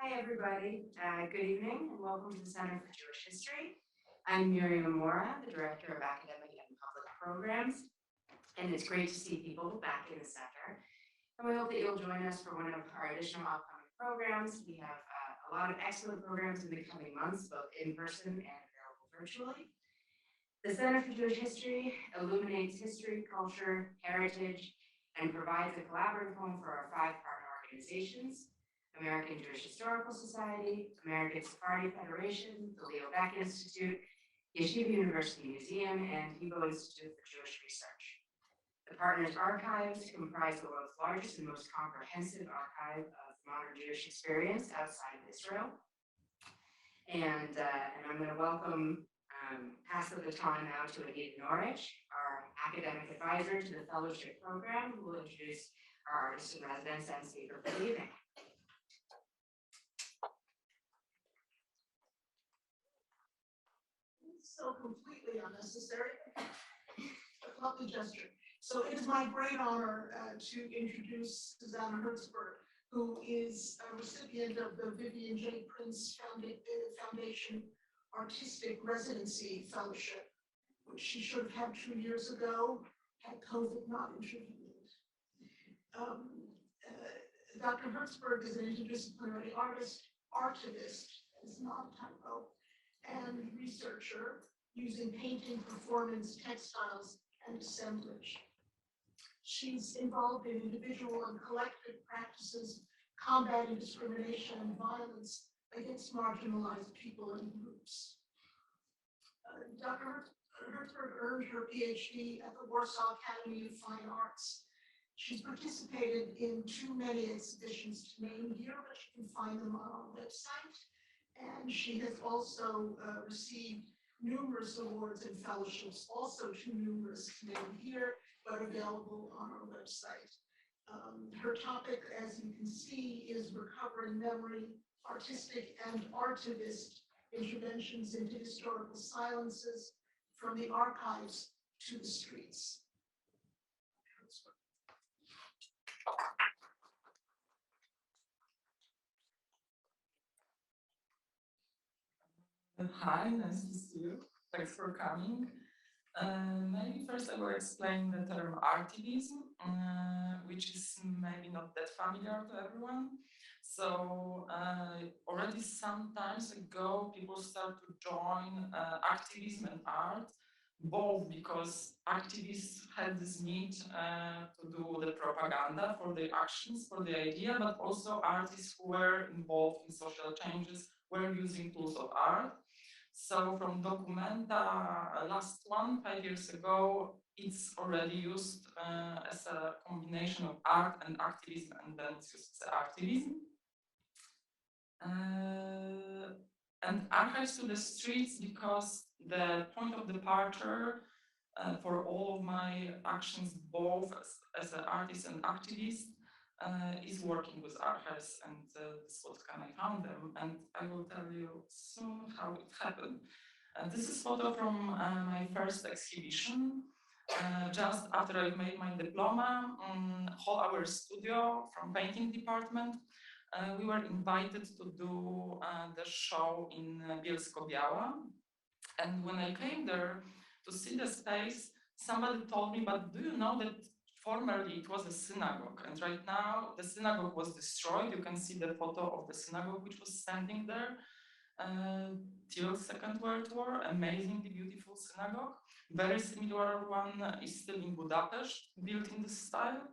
Hi, everybody. Good evening, and welcome to the Center for Jewish History. I'm Miriam Mora, the Director of Academic and Public Programs, and it's great to see people back in the center. And we hope that you'll join us for one of our additional upcoming programs. We have a lot of excellent programs in the coming months, both in person and available virtually. The Center for Jewish History illuminates history, culture, heritage, and provides a collaborative home for our 5 partner organizations: American Jewish Historical Society, American Sephardi Federation, the Leo Baeck Institute, Yeshiva University Museum, and Hebrew Institute for Jewish Research. The partners' archives comprise the world's largest and most comprehensive archive of modern Jewish experience outside of Israel. And I'm going to welcome, pass the baton now to Anita Norwich, our academic advisor to the fellowship program, who will introduce our artist in residence and speaker for the evening. So completely unnecessary. A lovely gesture. So it is my great honor to introduce Zuzanna Hertzberg, who is a recipient of the Vivian J. Prins Foundation Artistic Residency Fellowship, which she should have had 2 years ago, had COVID not intervened. Dr. Hertzberg is an interdisciplinary artist, artivist, it's not a typo, and researcher using painting, performance, textiles, and assemblage. She's involved in individual and collective practices combating discrimination and violence against marginalized people and groups. Dr. Hertzberg earned her PhD at the Warsaw Academy of Fine Arts. She's participated in too many exhibitions to name here, but you can find them on our website. And she has also received numerous awards and fellowships, also too numerous to name here, but available on our website. Her topic, as you can see, is recovering memory, artistic and artivist interventions into historical silences from the archives to the streets. Hi, nice to see you. Thanks for coming. Maybe first I will explain the term artivism, which is maybe not that familiar to everyone. So already some times ago, people start to join activism and art, both because activists had this need to do the propaganda for their actions, for the idea, but also artists who were involved in social changes were using tools of art. So from Documenta, last one, 5 years ago, it's already used as a combination of art and activism, and then it's used as activism. And archives to the streets, because the point of departure for all of my actions, both as an artist and activist, is working with archives, and this was how I found them, and I will tell you soon how it happened. This is photo from my first exhibition. Just after I made my diploma, whole our studio from painting department, we were invited to do the show in Bielsko-Biała. And when I came there to see the space, somebody told me, but do you know that formerly it was a synagogue, and right now the synagogue was destroyed. You can see the photo of the synagogue which was standing there till Second World War. Amazingly beautiful synagogue. Very similar one is still in Budapest, built in this style.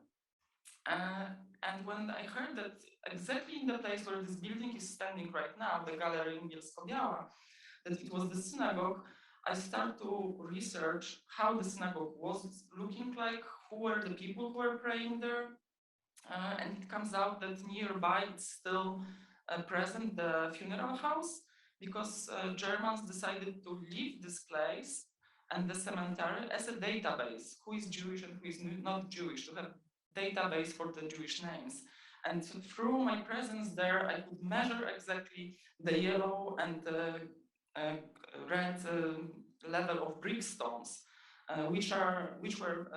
And when I heard that exactly in the place where this building is standing right now, the gallery in Bielsko-Biała, that it was the synagogue, I started to research how the synagogue was looking like, who were the people who were praying there, and it comes out that nearby it's still present the funeral house, because Germans decided to leave this place and the cemetery as a database, who is Jewish and who is not Jewish, to have database for the Jewish names. And through my presence there, I could measure exactly the yellow and red level of brick stones, which were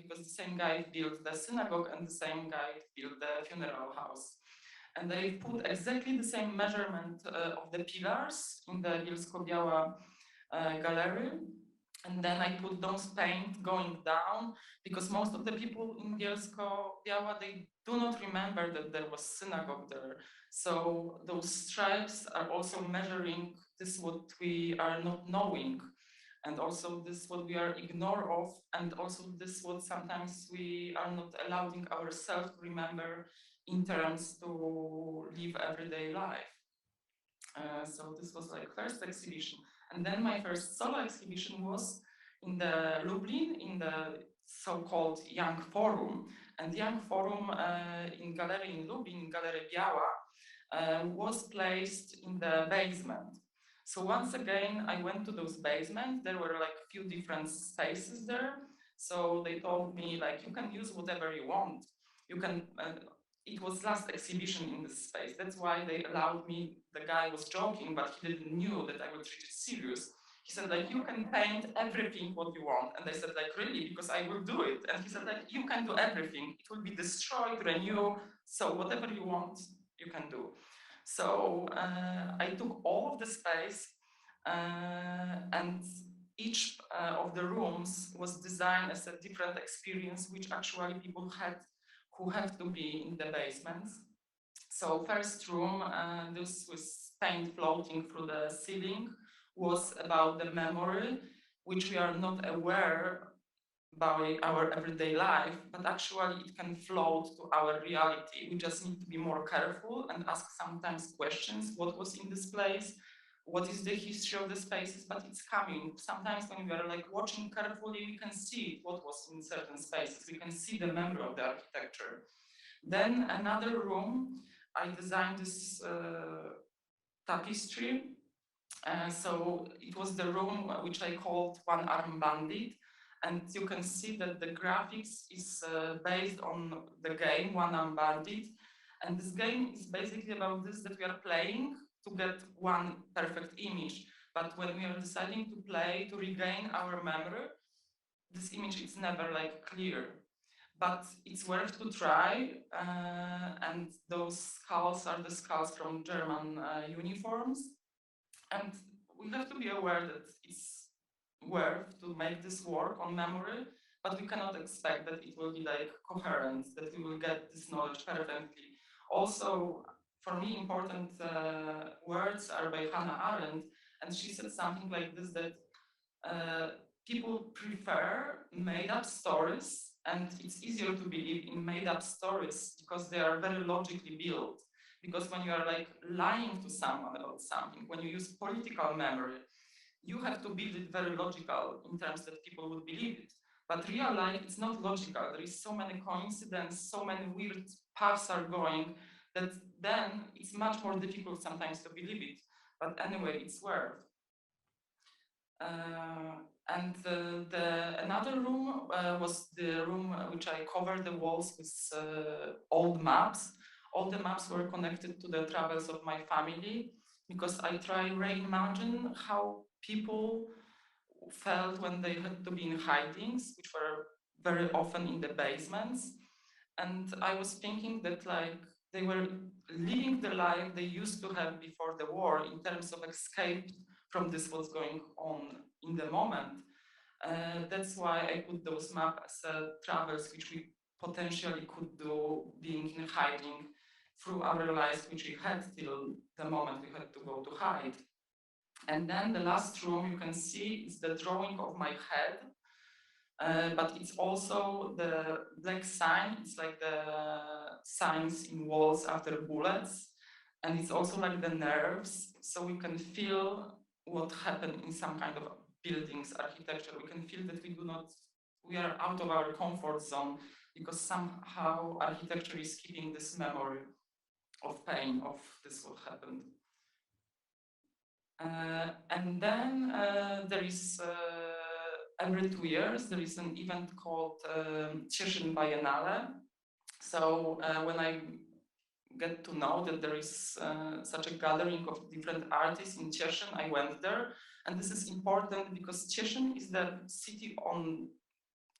because the same guy built the synagogue and the same guy built the funeral house. And they put exactly the same measurement of the pillars in the Bielsko-Biała gallery. And then I put those paint going down, because most of the people in Bielsko-Biała, they do not remember that there was synagogue there. So those stripes are also measuring this what we are not knowing, and also this what we are ignore of, and also this what sometimes we are not allowing ourselves to remember in terms to live everyday life. So this was like first exhibition. And then my first solo exhibition was in the Lublin, in the so-called Young Forum. And Young Forum in Gallery in Lublin, Gallery Biała, was placed in the basement. So once again, I went to those basements. There were like a few different spaces there. So they told me like, you can use whatever you want. You can, it was last exhibition in this space. That's why they allowed me. The guy was joking, but he didn't knew that I would treat it serious. He said like, you can paint everything what you want. And I said like, really? Because I will do it. And he said like, you can do everything. It will be destroyed, renew. So whatever you want, you can do. So I took all of the space and each of the rooms was designed as a different experience, which actually people had who have to be in the basements. So first room, this was paint floating through the ceiling, was about the memory, which we are not aware by our everyday life, but actually it can float to our reality. We just need to be more careful and ask sometimes questions. What was in this place? What is the history of the spaces? But it's coming. Sometimes when we are like watching carefully, we can see what was in certain spaces. We can see the memory of the architecture. Then another room, I designed this tapestry. So it was the room which I called One Arm Bandit. And you can see that the graphics is based on the game One Arm Bandit. And this game is basically about this, that we are playing to get one perfect image. But when we are deciding to play, to regain our memory, this image is never like clear. But it's worth to try. And those skulls are the skulls from German uniforms. And we have to be aware that it's worth to make this work on memory, but we cannot expect that it will be like coherent, that we will get this knowledge perfectly. Also, for me, important words are by Hannah Arendt, and she said something like this, that people prefer made-up stories, and it's easier to believe in made-up stories because they are very logically built. Because when you are like lying to someone about something, when you use political memory, you have to build it very logical in terms that people would believe it. But real life, it's not logical. There is so many coincidences, so many weird paths are going, that then it's much more difficult sometimes to believe it. But anyway, it's worth. And another room was the room which I covered the walls with old maps. All the maps were connected to the travels of my family, because I try to reimagine how people felt when they had to be in hidings, which were very often in the basements. And I was thinking that like they were living the life they used to have before the war in terms of escape from this what's going on in the moment. That's why I put those maps as travels which we potentially could do being in hiding through our lives, which we had till the moment we had to go to hide. And then the last room you can see is the drawing of my head. But it's also the black sign. It's like the signs in walls after bullets. And it's also like the nerves. So we can feel what happened in some kind of buildings, architecture. We can feel that we are out of our comfort zone, because somehow architecture is keeping this memory of pain, of this what happened. And then there is every 2 years, there is an event called Cieszyn Biennale. So when I get to know that there is such a gathering of different artists in Cieszyn, I went there. And this is important because Cieszyn is the city on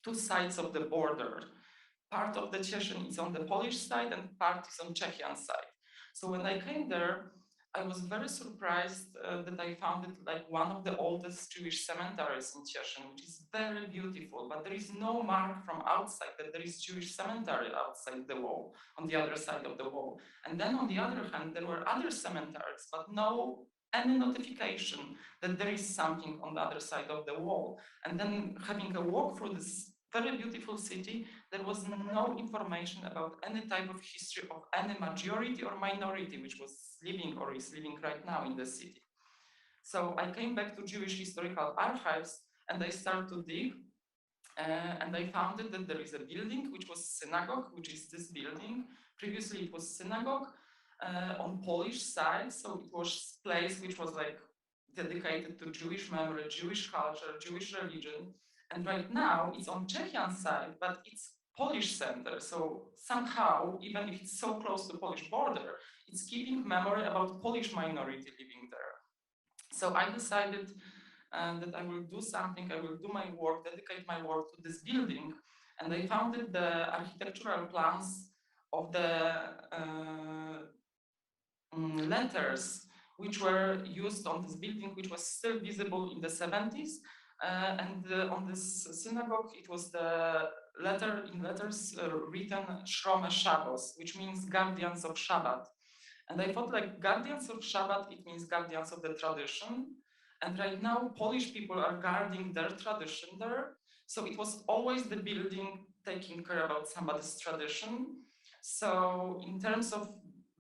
two sides of the border. Part of the Cieszyn is on the Polish side and part is on Czechian side. So when I came there, I was very surprised that I found it like one of the oldest Jewish cemeteries in Cieszyn, which is very beautiful, but there is no mark from outside that there is Jewish cemetery outside the wall, on the other side of the wall. And then on the other hand, there were other cemeteries, but no any notification that there is something on the other side of the wall. And then having a walk through this very beautiful city, there was no information about any type of history of any majority or minority which was living or is living right now in the city. So I came back to Jewish historical archives and I started to dig, and I found that there is a building which was synagogue, which is this building. Previously it was synagogue on Polish side, so it was place which was like dedicated to Jewish memory, Jewish culture, Jewish religion. And right now it's on Czechian side, but it's Polish center. So somehow, even if it's so close to Polish border, it's keeping memory about Polish minority living there. So I decided that I will do something, I will do my work, dedicate my work to this building. And I founded the architectural plans of the letters which were used on this building, which was still visible in the 70s. On this synagogue, it was the letters written Shrome Shabbos, which means guardians of Shabbat. And I thought like guardians of Shabbat, it means guardians of the tradition. And right now, Polish people are guarding their tradition there. So it was always the building taking care about somebody's tradition. So in terms of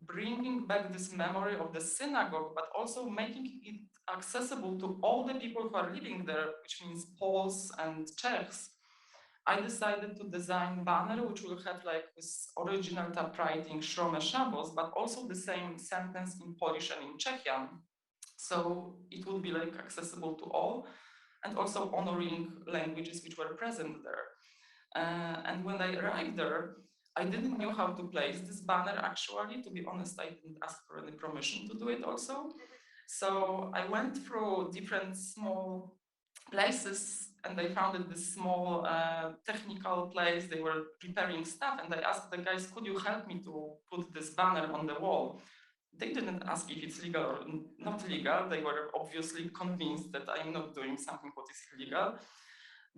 bringing back this memory of the synagogue, but also making it accessible to all the people who are living there, which means Poles and Czechs, I decided to design banner which will have like this original typewriting Shrome Shabbos, but also the same sentence in Polish and in Czechian. So it will be like accessible to all, and also honoring languages which were present there. And when I arrived there, I didn't know how to place this banner actually. To be honest, I didn't ask for any permission to do it also. So I went through different small places and I found this small technical place. They were preparing stuff and I asked the guys, could you help me to put this banner on the wall? They didn't ask if it's legal or not legal. They were obviously convinced that I'm not doing something what is illegal.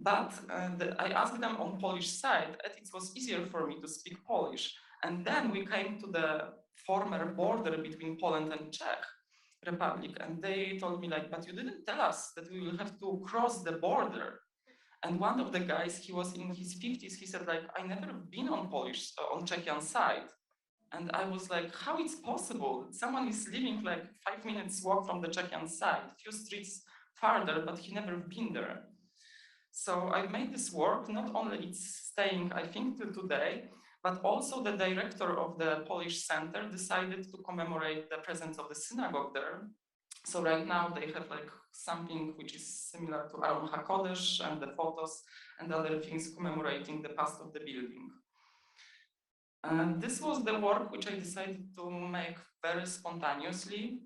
But I asked them on Polish side, and it was easier for me to speak Polish. And then we came to the former border between Poland and Czech Republic, and they told me like, but you didn't tell us that we will have to cross the border. And one of the guys, he was in his 50s, he said like, I never been on Polish, on Czechian side. And I was like, how it's possible? Someone is living like 5 minutes walk from the Czechian side, few streets farther, but he never been there. So I made this work, not only it's staying, I think, till today, but also the director of the Polish Center decided to commemorate the presence of the synagogue there. So right now they have like something which is similar to Aron HaKodesh and the photos and other things commemorating the past of the building. And this was the work which I decided to make very spontaneously.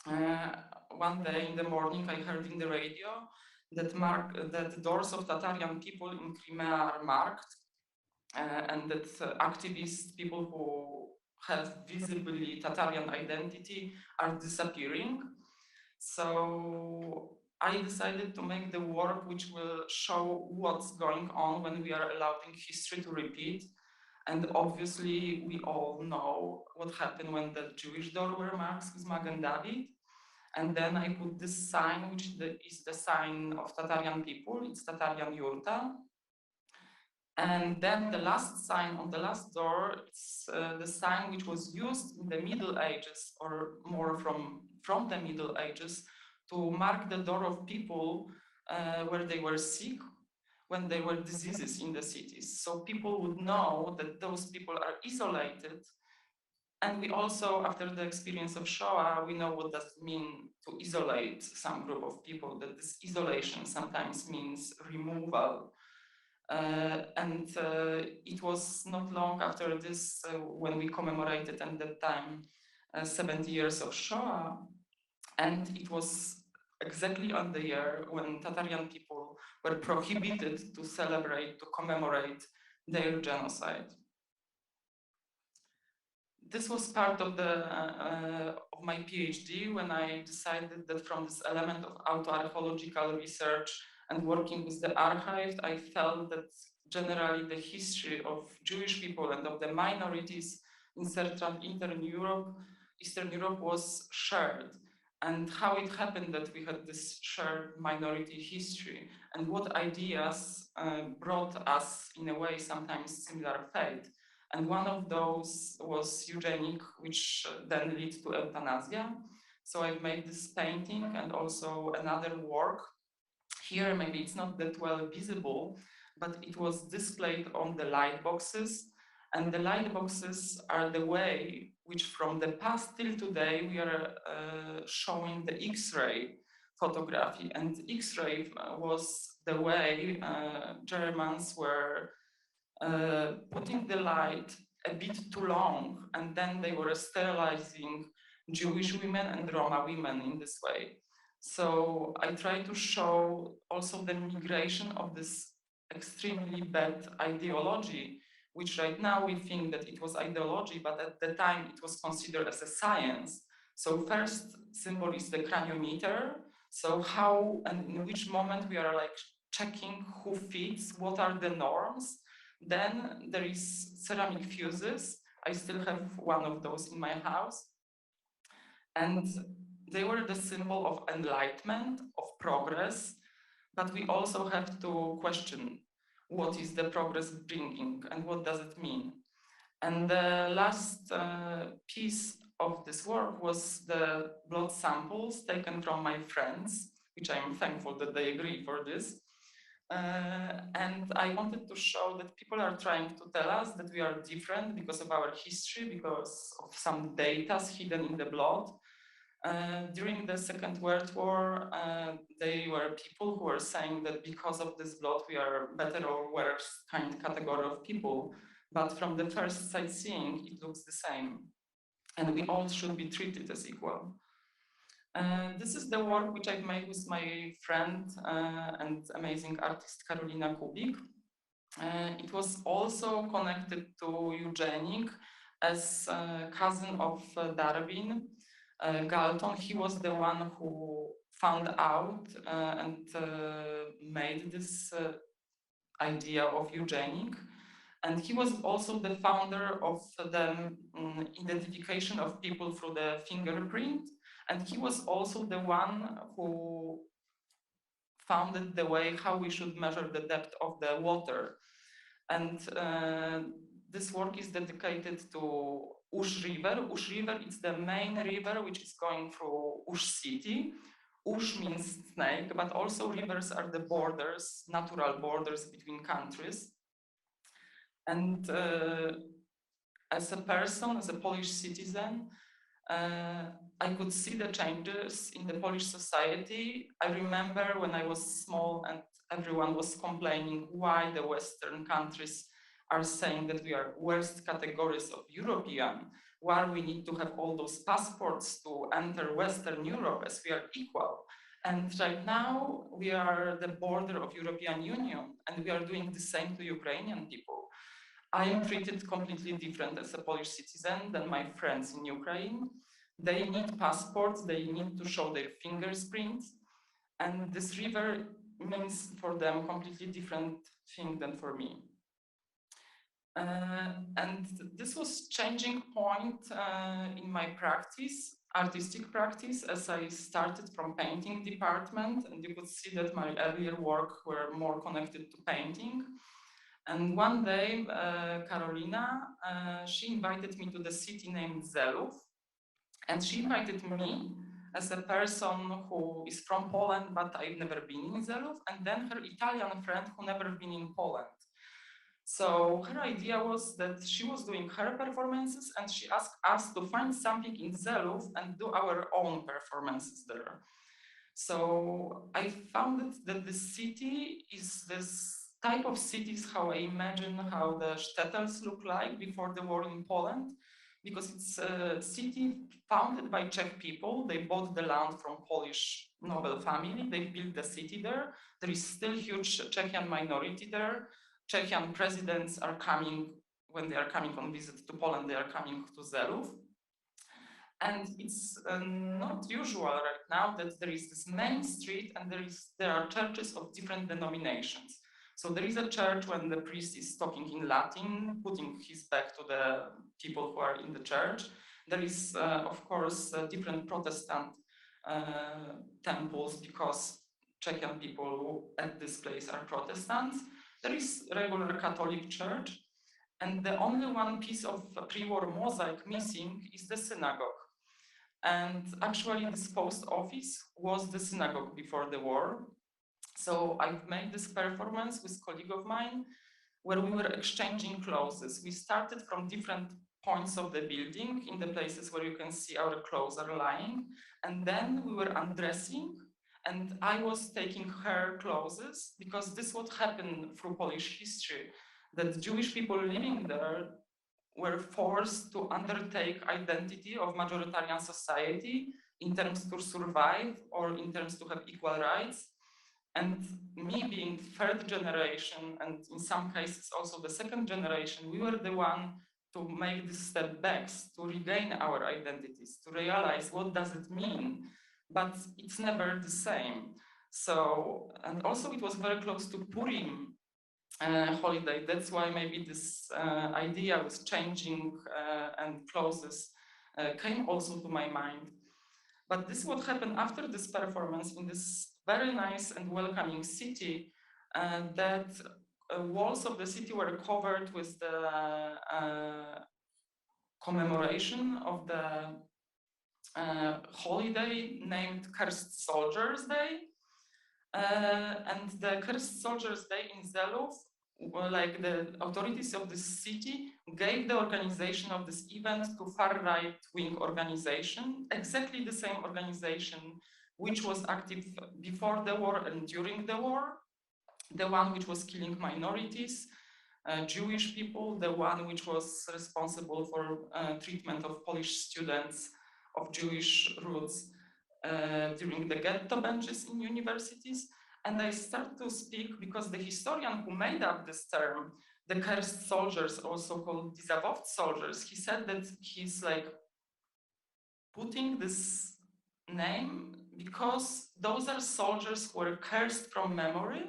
One day in the morning I heard in the radio that the doors of Tatarian people in Crimea are marked, and that activist people who have visibly Tatarian identity are disappearing. So I decided to make the work which will show what's going on when we are allowing history to repeat. And obviously we all know what happened when the Jewish door were marked with Magen David. And then I put this sign, which is the sign of Tatarian people. It's Tatarian Yurta. And then the last sign on the last door, it's the sign which was used in the Middle Ages, or more from the Middle Ages, to mark the door of people where they were sick, when there were diseases in the cities. So people would know that those people are isolated. And we also, after the experience of Shoah, we know what does it mean to isolate some group of people, that this isolation sometimes means removal. It was not long after this when we commemorated at that time 70 years of Shoah. And it was exactly on the year when Tatarian people were prohibited to celebrate, to commemorate their genocide. this was part of of my PhD when I decided that from this element of autoarchaeological research and working with the archived, I felt that generally the history of Jewish people and of the minorities in Central Eastern Europe was shared, and how it happened that we had this shared minority history, and what ideas brought us in a way sometimes similar fate. And one of those was eugenic, which then led to euthanasia. So I've made this painting and also another work. Here, maybe it's not that well visible, but it was displayed on the light boxes. And the light boxes are the way which from the past till today, we are showing the X-ray photography. And X-ray was the way Germans were putting the light a bit too long, and then they were sterilizing Jewish women and Roma women in this way. So I try to show also the migration of this extremely bad ideology, which right now we think that it was ideology, but at the time it was considered as a science. So first symbol is the craniometer. So how and in which moment we are like checking who fits, what are the norms. Then there is ceramic fuses. I still have one of those in my house. And they were the symbol of enlightenment, of progress, but we also have to question what is the progress bringing and what does it mean. And the last piece of this work was the blood samples taken from my friends, which I'm thankful that they agree for this. And I wanted to show that people are trying to tell us that we are different because of our history, because of some data hidden in the blood. During the Second World War, they were people who were saying that because of this blood, we are better or worse kind category of people. But from the first sightseeing, it looks the same. And we all should be treated as equal. This is the work which I've made with my friend and amazing artist Karolina Kubik. It was also connected to eugenic as a cousin of Darwin. Galton, he was the one who found out and made this idea of eugenic. And he was also the founder of the identification of people through the fingerprint. And he was also the one who founded the way how we should measure the depth of the water. And this work is dedicated to Ush River. Ush River is the main river which is going through Ush city. Ush means snake, but also rivers are the borders, natural borders between countries. And as a person, as a Polish citizen, I could see the changes in the Polish society. I remember when I was small and everyone was complaining why the Western countries are saying that we are worst categories of European, why we need to have all those passports to enter Western Europe as we are equal. And right now we are the border of European Union and we are doing the same to Ukrainian people. I am treated completely different as a Polish citizen than my friends in Ukraine. They need passports, they need to show their fingerprints, and this river means for them completely different thing than for me. And this was changing point in my practice, artistic practice, as I started from painting department, and you could see that my earlier work were more connected to painting. And one day, Karolina, she invited me to the city named Zelów, and she invited me as a person who is from Poland, but I've never been in Zelów, and then her Italian friend who never been in Poland. So her idea was that she was doing her performances and she asked us to find something in Zelów and do our own performances there. So I found that the city is this type of cities how I imagine how the shtetls look like before the war in Poland, because it's a city founded by Czech people. They bought the land from Polish noble family. They built the city there. There is still huge Czechian minority there. Czechian presidents are coming when they are coming on visit to Poland, they are coming to Zelów. And it's not usual right now that there is this main street and there are churches of different denominations. So there is a church when the priest is talking in Latin, putting his back to the people who are in the church. There is, of course, different Protestant temples because Czechian people at this place are Protestants. There is regular Catholic church, and the only one piece of pre-war mosaic missing is the synagogue. And actually this post office was the synagogue before the war. So I've made this performance with a colleague of mine where we were exchanging clothes. We started from different points of the building in the places where you can see our clothes are lying. And then we were undressing and I was taking her clothes because this what happened through Polish history, that Jewish people living there were forced to undertake identity of majoritarian society in terms to survive or in terms to have equal rights. And me being third generation, and in some cases also the second generation, we were the one to make this step back, to regain our identities, to realize what does it mean, but it's never the same. So, and also it was very close to Purim holiday. That's why maybe this idea with changing and clothes came also to my mind. But this is what happened after this performance in this very nice and welcoming city, that walls of the city were covered with the commemoration of the holiday named Cursed Soldiers Day. And the Cursed Soldiers Day in Zelów, like the authorities of this city gave the organization of this event to far right-wing organization, exactly the same organization which was active before the war and during the war, the one which was killing minorities, Jewish people, the one which was responsible for treatment of Polish students of Jewish roots during the ghetto benches in universities. And I start to speak because the historian who made up this term, the cursed soldiers, also called disavowed soldiers, he said that he's like putting this name because those are soldiers who are cursed from memory,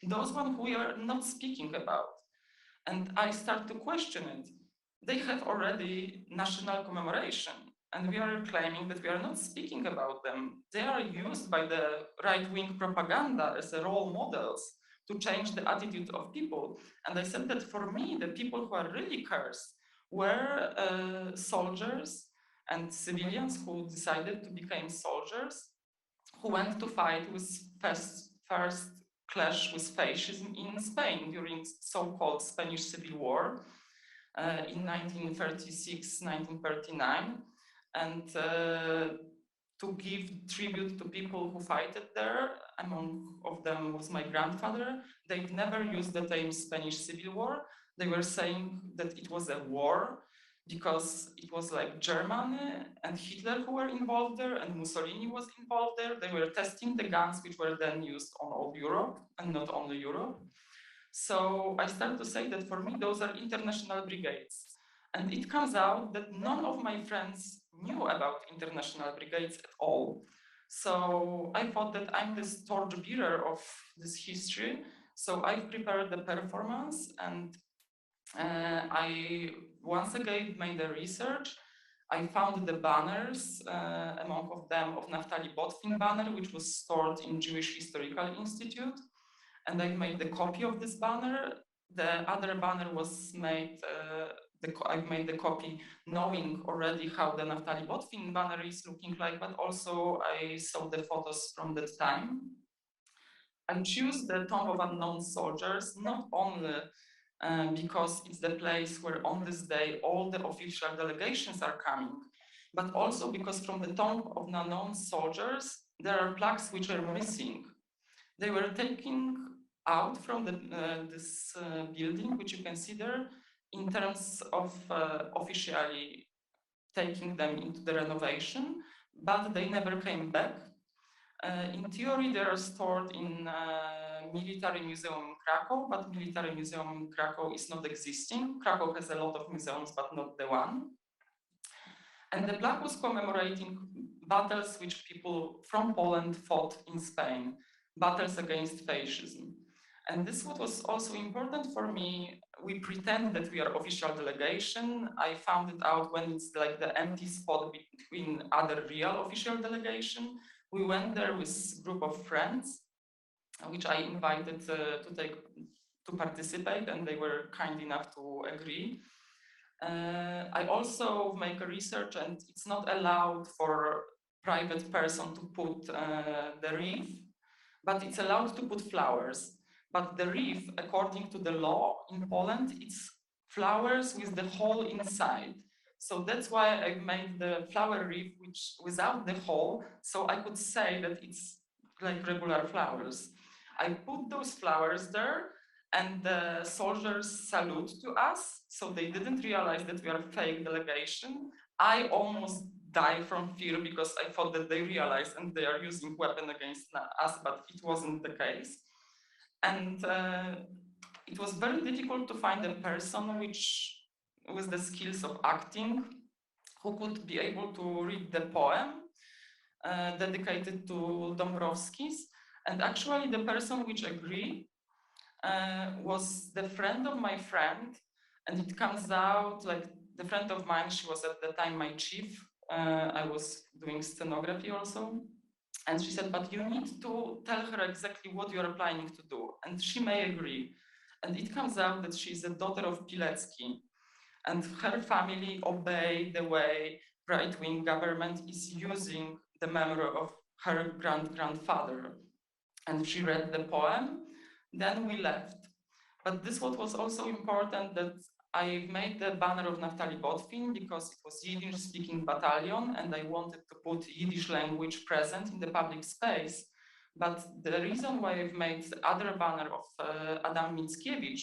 those ones who we are not speaking about. And I start to question it. They have already national commemoration, and we are claiming that we are not speaking about them. They are used by the right-wing propaganda as role models to change the attitude of people. And I said that for me, the people who are really cursed were soldiers and civilians who decided to become soldiers, who went to fight with first clash with fascism in Spain during so-called Spanish Civil War in 1936, 1939. And to give tribute to people who fought there, among of them was my grandfather. They never used the term Spanish Civil War. They were saying that it was a war because it was like Germany and Hitler who were involved there and Mussolini was involved there. They were testing the guns which were then used on all Europe and not only Europe. So I started to say that for me, those are international brigades. And it comes out that none of my friends knew about international brigades at all. So I thought that I'm this torchbearer of this history. So I prepared the performance and I once again made the research. I found the banners, among of them of Naftali Botwin banner, which was stored in Jewish Historical Institute. And I made the copy of this banner. The other banner was made, I made the copy knowing already how the Naftali Botwin banner is looking like, but also I saw the photos from that time. I choose the Tomb of Unknown Soldiers, not only because it's the place where on this day all the official delegations are coming, but also because from the Tomb of Unknown Soldiers, there are plaques which are missing. They were taken out from this building, which you can see there, in terms of officially taking them into the renovation, but they never came back. In theory, they are stored in military museum in Krakow, but military museum in Krakow is not existing. Krakow has a lot of museums, but not the one. And the plaque was commemorating battles which people from Poland fought in Spain, battles against fascism. And this what was also important for me. We pretend that we are official delegation. I found it out when it's like the empty spot between other real official delegation. We went there with a group of friends, which I invited to participate, and they were kind enough to agree. I also make a research, and it's not allowed for private person to put the wreath, but it's allowed to put flowers. But the wreath, according to the law in Poland, it's flowers with the hole inside. So that's why I made the flower wreath which without the hole, so I could say that it's like regular flowers. I put those flowers there, and the soldiers salute to us, so they didn't realize that we are a fake delegation. I almost died from fear because I thought that they realized and they are using weapon against us, but it wasn't the case. And it was very difficult to find a person which with the skills of acting who could be able to read the poem dedicated to Dąbrowski's. And actually the person which agreed was the friend of my friend, and it comes out like the friend of mine, she was at the time my chief. I was doing scenography also. And she said, but you need to tell her exactly what you are planning to do. And she may agree. And it comes out that she is a daughter of Pilecki. And her family obey the way right-wing government is using the memory of her grandfather. And she read the poem. Then we left. But this what was also important, that I made the banner of Naftali Botwin because it was Yiddish-speaking battalion, and I wanted to put Yiddish language present in the public space. But the reason why I've made the other banner of Adam Mickiewicz,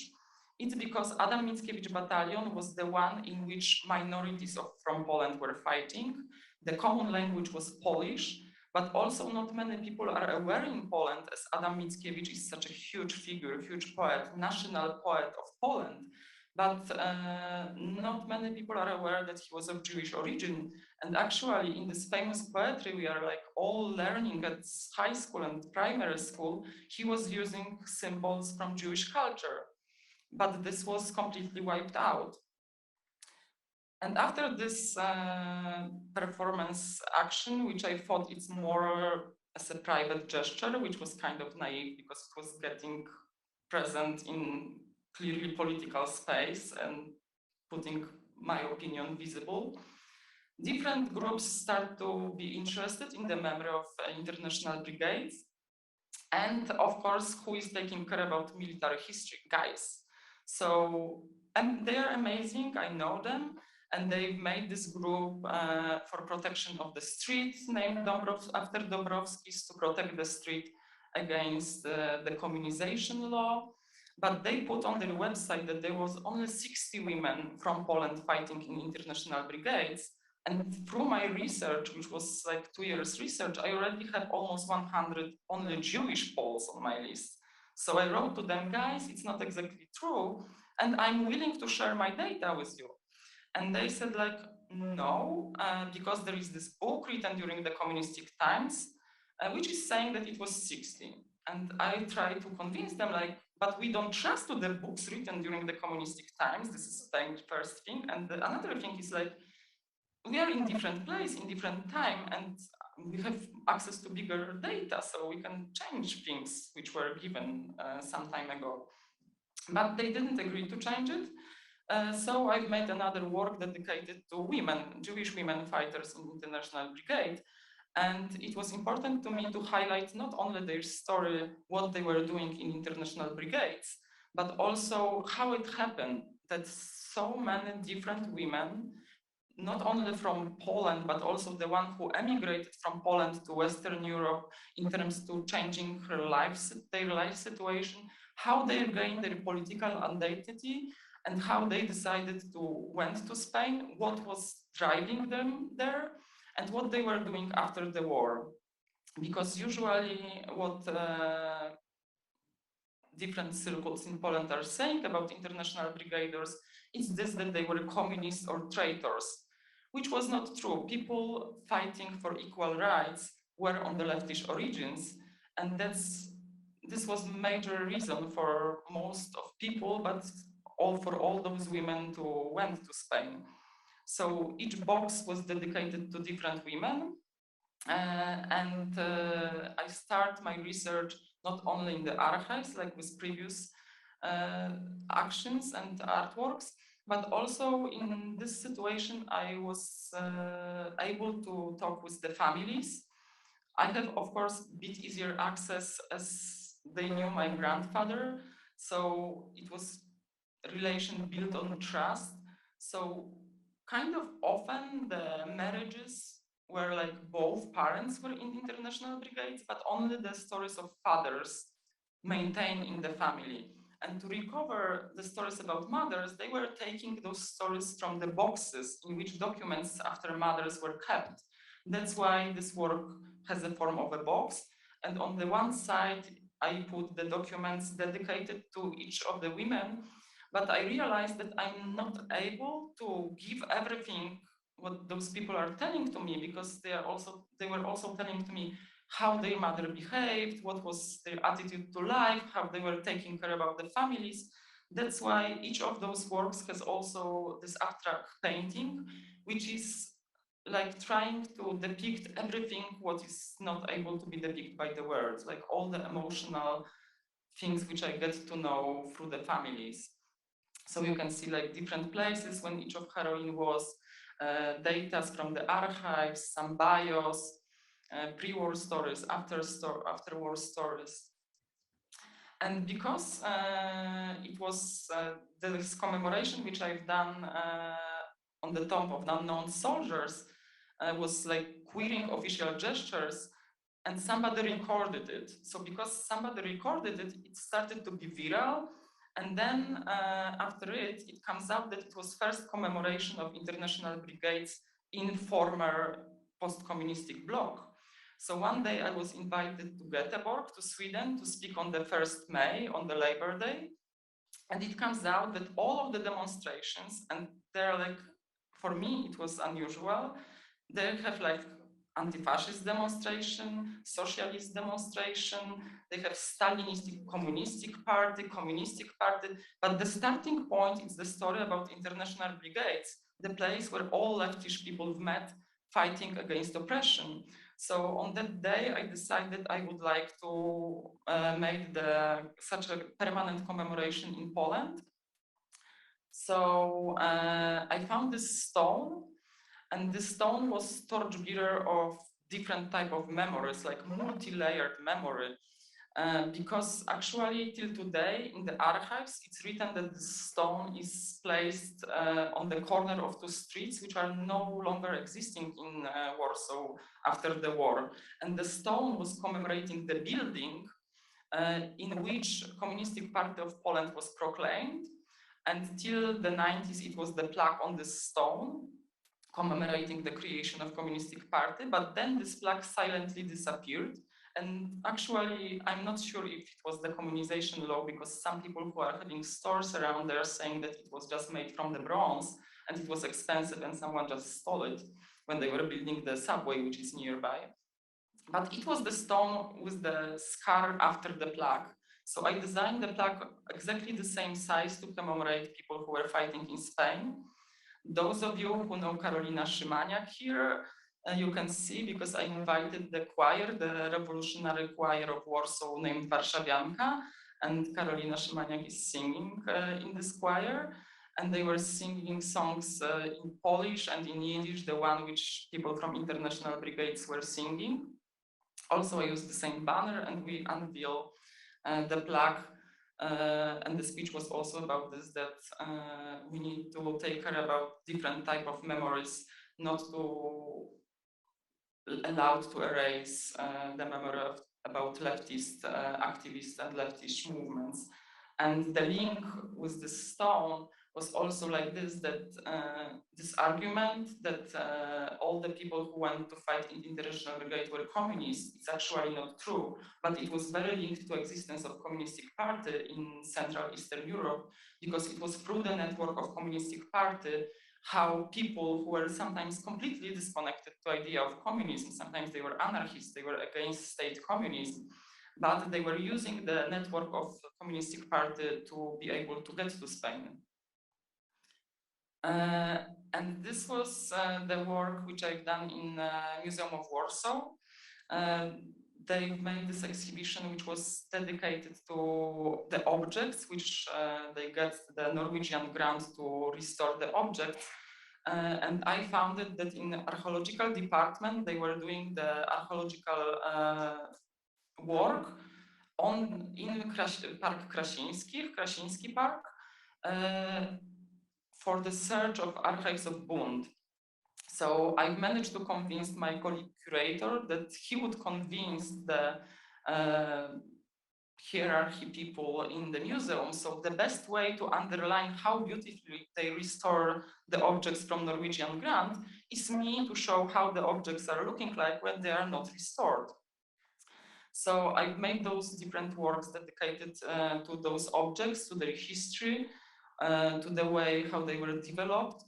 it's because Adam Mickiewicz battalion was the one in which minorities from Poland were fighting. The common language was Polish, but also not many people are aware in Poland, as Adam Mickiewicz is such a huge figure, huge poet, national poet of Poland. But not many people are aware that he was of Jewish origin. And actually in this famous poetry we are like all learning at high school and primary school, he was using symbols from Jewish culture. But this was completely wiped out. And after this performance action, which I thought it's more as a private gesture, which was kind of naive because it was getting present in clearly political space and putting my opinion visible, different groups start to be interested in the memory of International Brigades. And of course, who is taking care about military history? Guys. So and they are amazing, I know them. And they've made this group for protection of the street named after Dąbrowski's, to protect the street against the communization law. But they put on their website that there was only 60 women from Poland fighting in international brigades. And through my research, which was like 2 years research, I already have almost 100 only Jewish Poles on my list. So I wrote to them, guys, it's not exactly true, and I'm willing to share my data with you. And they said like, no, because there is this book written during the communistic times, which is saying that it was 60. And I tried to convince them like, but we don't trust to the books written during the communistic times. This is the first thing. And another thing is like, we are in different place, in different time, and we have access to bigger data, so we can change things which were given some time ago. But they didn't agree to change it. So I've made another work dedicated to women, Jewish women fighters in International Brigade. And it was important to me to highlight not only their story, what they were doing in International Brigades, but also how it happened that so many different women, not only from Poland, but also the one who emigrated from Poland to Western Europe in terms to changing their life situation, how they gained their political identity, and how they decided to went to Spain, what was driving them there, and what they were doing after the war. Because usually what different circles in Poland are saying about International Brigaders, it's this, that they were communists or traitors, which was not true. People fighting for equal rights were on the leftish origins, and this was a major reason for most of people, but for all those women who went to Spain. So each box was dedicated to different women, I start my research not only in the archives, like with previous actions and artworks, but also in this situation, I was able to talk with the families. I have, of course, a bit easier access as they knew my grandfather. So it was a relation built on trust. So kind of often the marriages where like both parents were in international brigades, but only the stories of fathers maintained in the family. And to recover the stories about mothers, they were taking those stories from the boxes in which documents after mothers were kept. That's why this work has the form of a box. And on the one side, I put the documents dedicated to each of the women, but I realized that I'm not able to give everything what those people are telling to me, because they were also telling to me how their mother behaved, what was their attitude to life, how they were taking care about the families. That's why each of those works has also this abstract painting, which is like trying to depict everything what is not able to be depicted by the words, like all the emotional things which I get to know through the families. So you can see like different places when each of heroine was, data from the archives, some bios, pre-war stories, after-war stories. And because it was this commemoration which I've done on the tomb of unknown soldiers was like queering official gestures, and somebody recorded it. So because somebody recorded it, it started to be viral. And then after it, it comes out that it was first commemoration of international brigades in former post-communistic bloc. So one day I was invited to Göteborg, to Sweden, to speak on the 1st May, on the Labor Day. And it comes out that all of the demonstrations, and they're like, for me, it was unusual. They have like anti-fascist demonstration, socialist demonstration, they have Stalinistic communistic party, but the starting point is the story about international brigades, the place where all leftish people met fighting against oppression. So on that day, I decided I would like to make such a permanent commemoration in Poland. So I found this stone, and this stone was torchbearer of different type of memories, like multi-layered memory. Because actually till today in the archives, it's written that the stone is placed on the corner of two streets which are no longer existing in Warsaw after the war. And the stone was commemorating the building in which Communistic Party of Poland was proclaimed. And till the 90s, it was the plaque on this stone commemorating the creation of Communistic Party, but then this plaque silently disappeared. And actually, I'm not sure if it was the communization law, because some people who are having stores around there are saying that it was just made from the bronze and it was expensive and someone just stole it when they were building the subway, which is nearby. But it was the stone with the scar after the plaque. So I designed the plaque exactly the same size to commemorate people who were fighting in Spain. Those of you who know Karolina Szymaniak here, you can see, because I invited the choir, the revolutionary choir of Warsaw named Warszawianka, and Karolina Szymaniak is singing in this choir. And they were singing songs in Polish and in Yiddish, the one which people from International Brigades were singing. Also, I used the same banner, and we unveil the plaque. And the speech was also about this, that we need to take care about different type of memories, not to allowed to erase the memory about leftist activists and leftist movements. And the link with the stone was also like this, that this argument that all the people who went to fight in the International Brigade were communists is actually not true, but it was very linked to existence of communistic party in Central Eastern Europe, because it was through the network of communistic party how people who were sometimes completely disconnected to idea of communism, sometimes they were anarchists, they were against state communism, but they were using the network of communistic party to be able to get to Spain. And this was the work which I've done in Museum of Warsaw. They made this exhibition which was dedicated to the objects which they get the Norwegian grant to restore the objects. And I found it that in the archaeological department, they were doing the archaeological work in Park Krasiński Park, for the search of archives of Bund. So I managed to convince my colleague curator that he would convince the hierarchy people in the museum. So the best way to underline how beautifully they restore the objects from Norwegian grant is me to show how the objects are looking like when they are not restored. So I've made those different works dedicated to those objects, to their history, to the way how they were developed.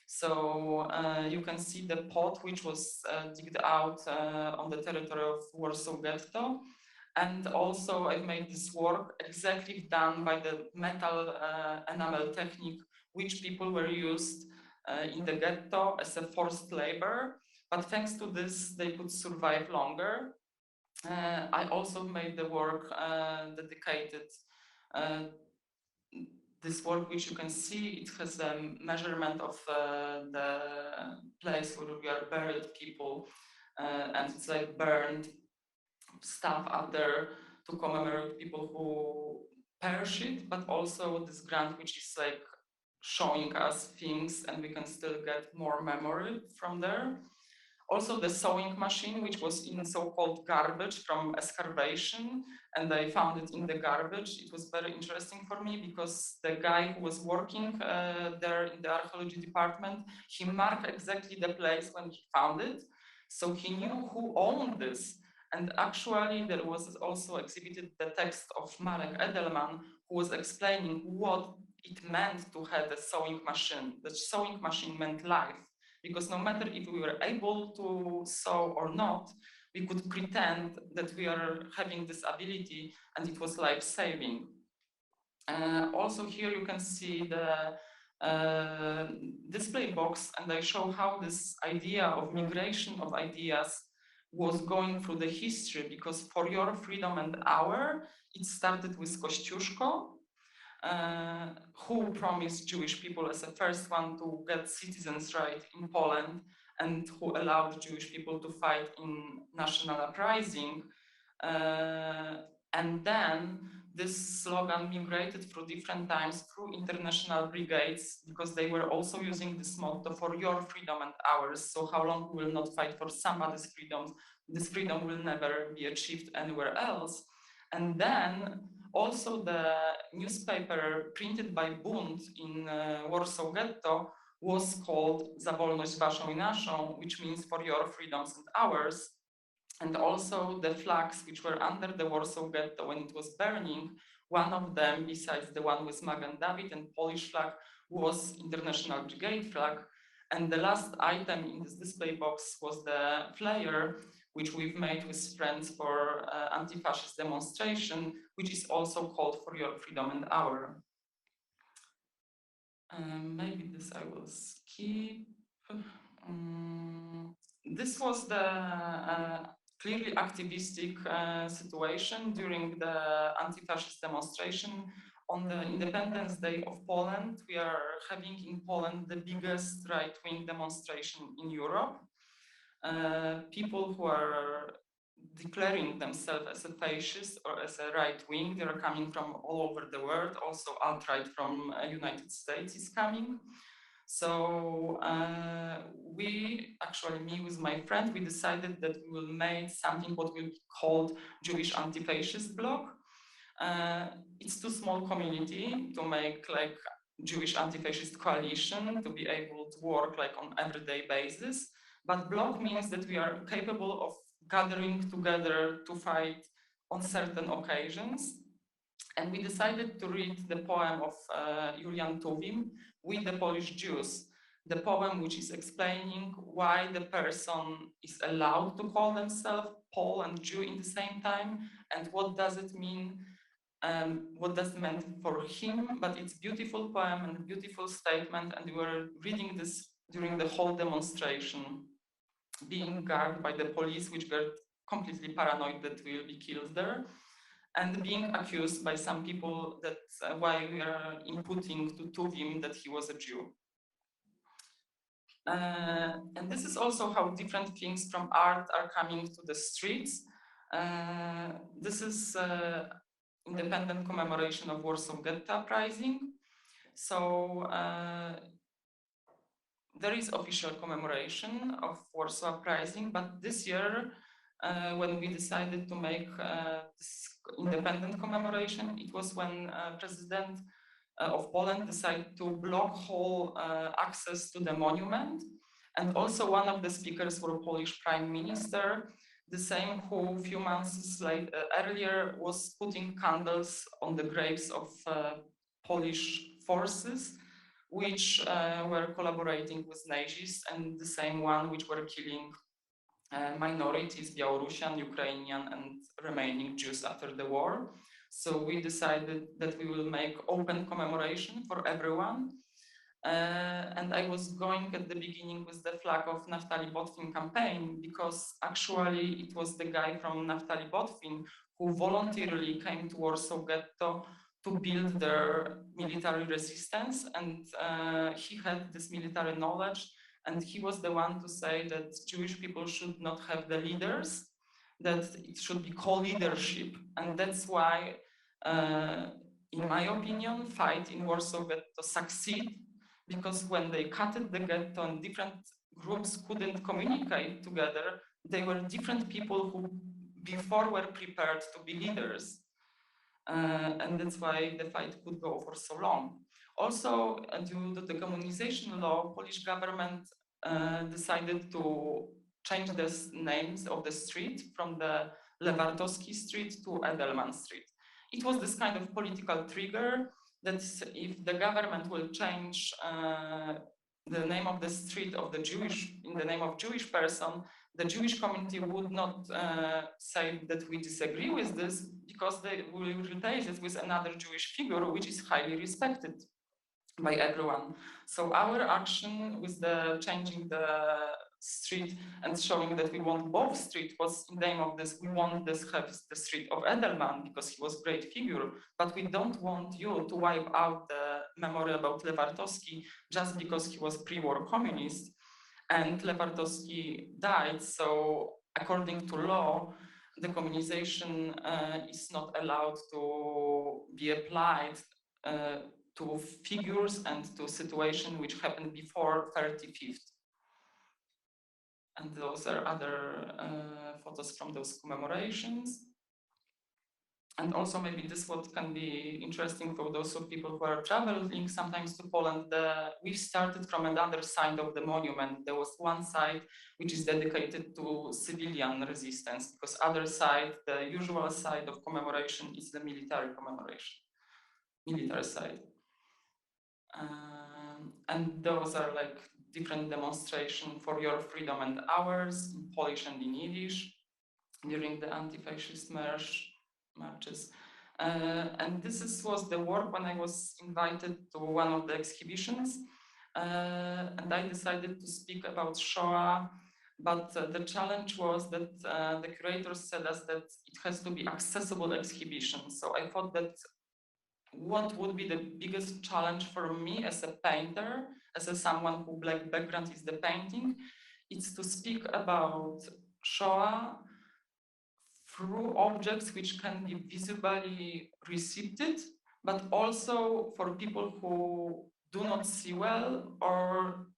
So you can see the pot which was digged out on the territory of Warsaw Ghetto. And also I've made this work exactly done by the metal enamel technique, which people were used in the ghetto as a forced labor. But thanks to this, they could survive longer. I also made the work dedicated this work, which you can see, it has a measurement of the place where we are buried people, and it's like burned stuff up there to commemorate people who perished, but also this grant, which is like showing us things, and we can still get more memory from there. Also the sewing machine, which was in so-called garbage from excavation, and I found it in the garbage. It was very interesting for me because the guy who was working there in the archaeology department, he marked exactly the place when he found it. So he knew who owned this. And actually there was also exhibited the text of Marek Edelman, who was explaining what it meant to have a sewing machine. The sewing machine meant life. Because no matter if we were able to sew or not, we could pretend that we are having this ability, and it was life-saving. Also here you can see the display box, and I show how this idea of migration of ideas was going through the history, because For Your Freedom and Our, it started with Kościuszko, who promised Jewish people as the first one to get citizens' right in Poland, and who allowed Jewish people to fight in national uprising. And then this slogan migrated through different times through International Brigades, because they were also using this motto, for your freedom and ours. So how long we will not fight for somebody's freedom, this freedom will never be achieved anywhere else. And then also the newspaper printed by Bund in Warsaw Ghetto was called Za wolność waszą i naszą, which means for your freedoms and ours. And also the flags which were under the Warsaw Ghetto when it was burning, one of them, besides the one with Magen David and Polish flag, was International Brigade flag. And the last item in this display box was the flyer, which we've made with friends for anti-fascist demonstration, which is also called For Your Freedom and Our. Maybe this I will skip. This was the clearly activistic situation during the anti-fascist demonstration. On the Independence Day of Poland, we are having in Poland the biggest right-wing demonstration in Europe. People who are declaring themselves as a fascist or as a right-wing, they are coming from all over the world. Also alt-right from United States is coming. So we, actually me with my friend, we decided that we will make something what we called Jewish anti-fascist blog. It's too small community to make like Jewish anti-fascist coalition to be able to work like on everyday basis. But bloc means that we are capable of gathering together to fight on certain occasions. And we decided to read the poem of Julian Tuwim, We the Polish Jews, the poem which is explaining why the person is allowed to call themselves Pole and Jew in the same time, and what does it mean, what does it mean for him. But it's beautiful poem and beautiful statement, and we were reading this during the whole demonstration, being guarded by the police, which were completely paranoid that we will be killed there, and being accused by some people that why we are inputting to Tuwim that he was a Jew. And this is also how different things from art are coming to the streets. This is independent commemoration of Warsaw Ghetto Uprising. So there is official commemoration of Warsaw Uprising, but this year, when we decided to make this independent commemoration, it was when President of Poland decided to block whole access to the monument. And also one of the speakers were Polish Prime Minister, the same who a few months earlier was putting candles on the graves of Polish forces, which were collaborating with Nazis, and the same one which were killing minorities, Belarusian, Ukrainian, and remaining Jews after the war. So we decided that we will make open commemoration for everyone. And I was going at the beginning with the flag of Naftali Botwin campaign, because actually it was the guy from Naftali Botwin who voluntarily came to Warsaw Ghetto to build their military resistance. And he had this military knowledge, and he was the one to say that Jewish people should not have the leaders, that it should be co-leadership. And that's why, in my opinion, fight in Warsaw Ghetto succeed, because when they cut the ghetto and different groups couldn't communicate together, they were different people who before were prepared to be leaders. And that's why the fight could go for so long. Also, due to the communization law, Polish government decided to change the names of the street from the Lewartowski Street to Edelman Street. It was this kind of political trigger that if the government will change the name of the street of the Jewish in the name of Jewish person, the Jewish community would not say that we disagree with this, because they will replace it with another Jewish figure which is highly respected by everyone. So our action with the changing the street and showing that we want both street was in the name of this, we want this have the street of Edelman because he was a great figure, but we don't want you to wipe out the memory about Lewartowski just because he was pre-war communist and Lewartowski died. So according to law, the communization is not allowed to be applied to figures and to situation which happened before 35th. And those are other photos from those commemorations. And also maybe this what can be interesting for those of people who are traveling sometimes to Poland. We started from another side of the monument. There was one side which is dedicated to civilian resistance, because other side, the usual side of commemoration is the military commemoration, military side. And those are like different demonstration for your freedom and ours in Polish and in Yiddish during the anti-fascist marches. And was the work when I was invited to one of the exhibitions. And I decided to speak about Shoah, but the challenge was that the curators said us that it has to be accessible exhibition. So I thought that what would be the biggest challenge for me as a painter, someone who black background is the painting, it's to speak about Shoah through objects which can be visibly received, but also for people who do not see well or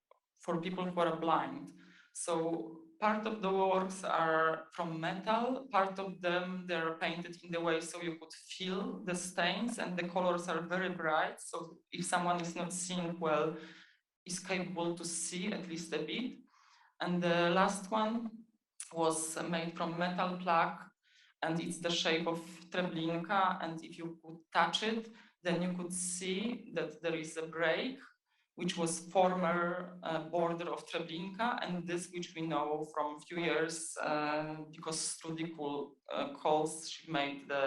for people who are blind. So part of the works are from metal, part of them they're painted in the way so you could feel the stains, and the colors are very bright. So if someone is not seeing well, is capable to see at least a bit. And the last one was made from metal plaque, and it's the shape of Treblinka. And if you could touch it, then you could see that there is a break, which was former border of Treblinka, and this which we know from a few years because through the calls she made the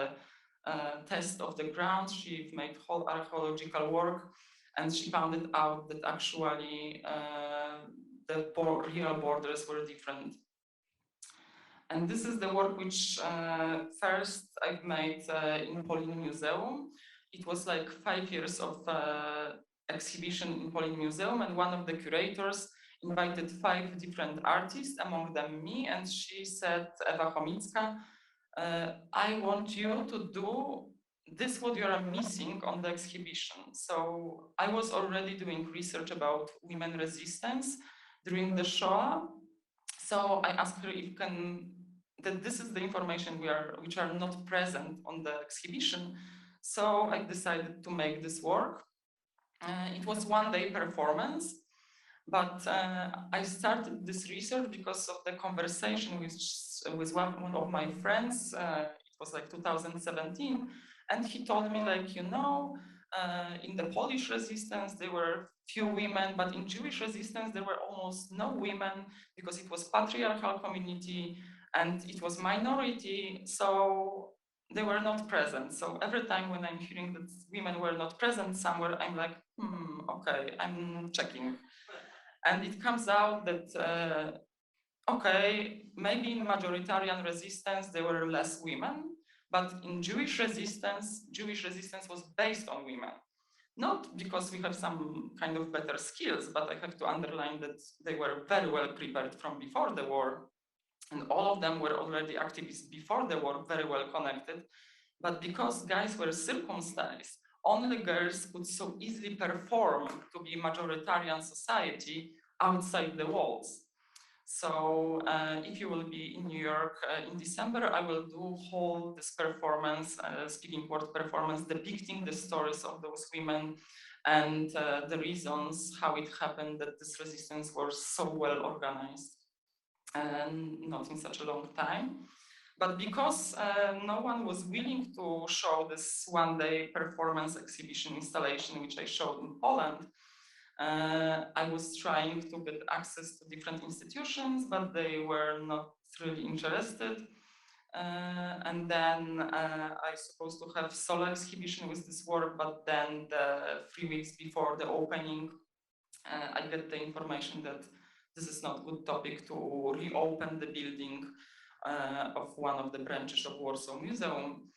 test of the ground, she made whole archaeological work, and she found it out that actually the real borders were different. And this is the work which first I've made in Polin Museum. It was like 5 years of exhibition in Polin Museum, and one of the curators invited 5 different artists, among them me, and she said, Ewa Chomicka, I want you to do this what you are missing on the exhibition. So I was already doing research about women resistance during the Shoah. So I asked her if that this is the information which are not present on the exhibition. So I decided to make this work. It was one-day performance, but I started this research because of the conversation with one of my friends. It was like 2017, and he told me, like, in the Polish resistance there were few women, but in Jewish resistance there were almost no women because it was patriarchal community and it was minority, so they were not present. So every time when I'm hearing that women were not present somewhere, I'm like, okay, I'm checking. And it comes out that, okay, maybe in majoritarian resistance there were less women, but in Jewish resistance was based on women. Not because we have some kind of better skills, but I have to underline that they were very well prepared from before the war. And all of them were already activists before the war, very well connected. But because guys were circumcised, only girls could so easily perform to be majoritarian society outside the walls. So if you will be in New York in December, I will do whole this performance, speaking word performance, depicting the stories of those women and the reasons how it happened that this resistance was so well organized and not in such a long time. But because no one was willing to show this one-day performance exhibition installation, which I showed in Poland, I was trying to get access to different institutions, but they were not really interested. And then I supposed to have solo exhibition with this work, but then 3 weeks before the opening, I get the information that this is not a good topic to reopen the building of one of the branches of Warsaw Museum.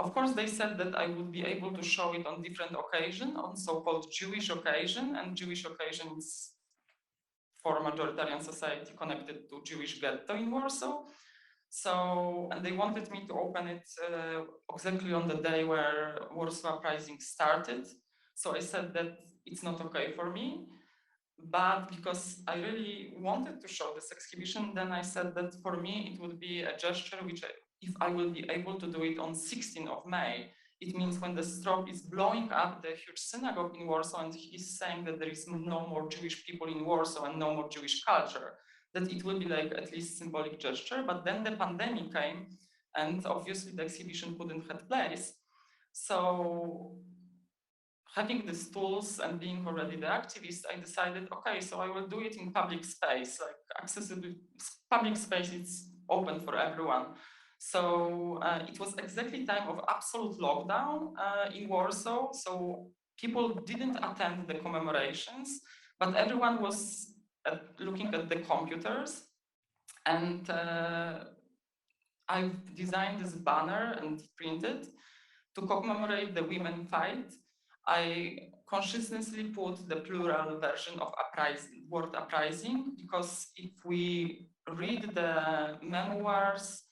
Of course, they said that I would be able to show it on different occasions, on so-called Jewish occasion, and Jewish occasions for majoritarian society connected to Jewish ghetto in Warsaw. So, and they wanted me to open it exactly on the day where Warsaw Uprising started. So I said that it's not okay for me. But because I really wanted to show this exhibition, then I said that for me it would be a gesture which, if I will be able to do it on 16th of May, it means when the Strop is blowing up the huge synagogue in Warsaw and he's saying that there is no more Jewish people in Warsaw and no more Jewish culture, that it will be like at least symbolic gesture. But then the pandemic came and obviously the exhibition couldn't have place. So having these tools and being already the activist, I decided, okay, so I will do it in public space, like accessible public space, it's open for everyone. So it was exactly time of absolute lockdown in Warsaw. So people didn't attend the commemorations, but everyone was looking at the computers. And I've designed this banner and printed to commemorate the women fight. I consciously put the plural version of word uprising, because if we read the memoirs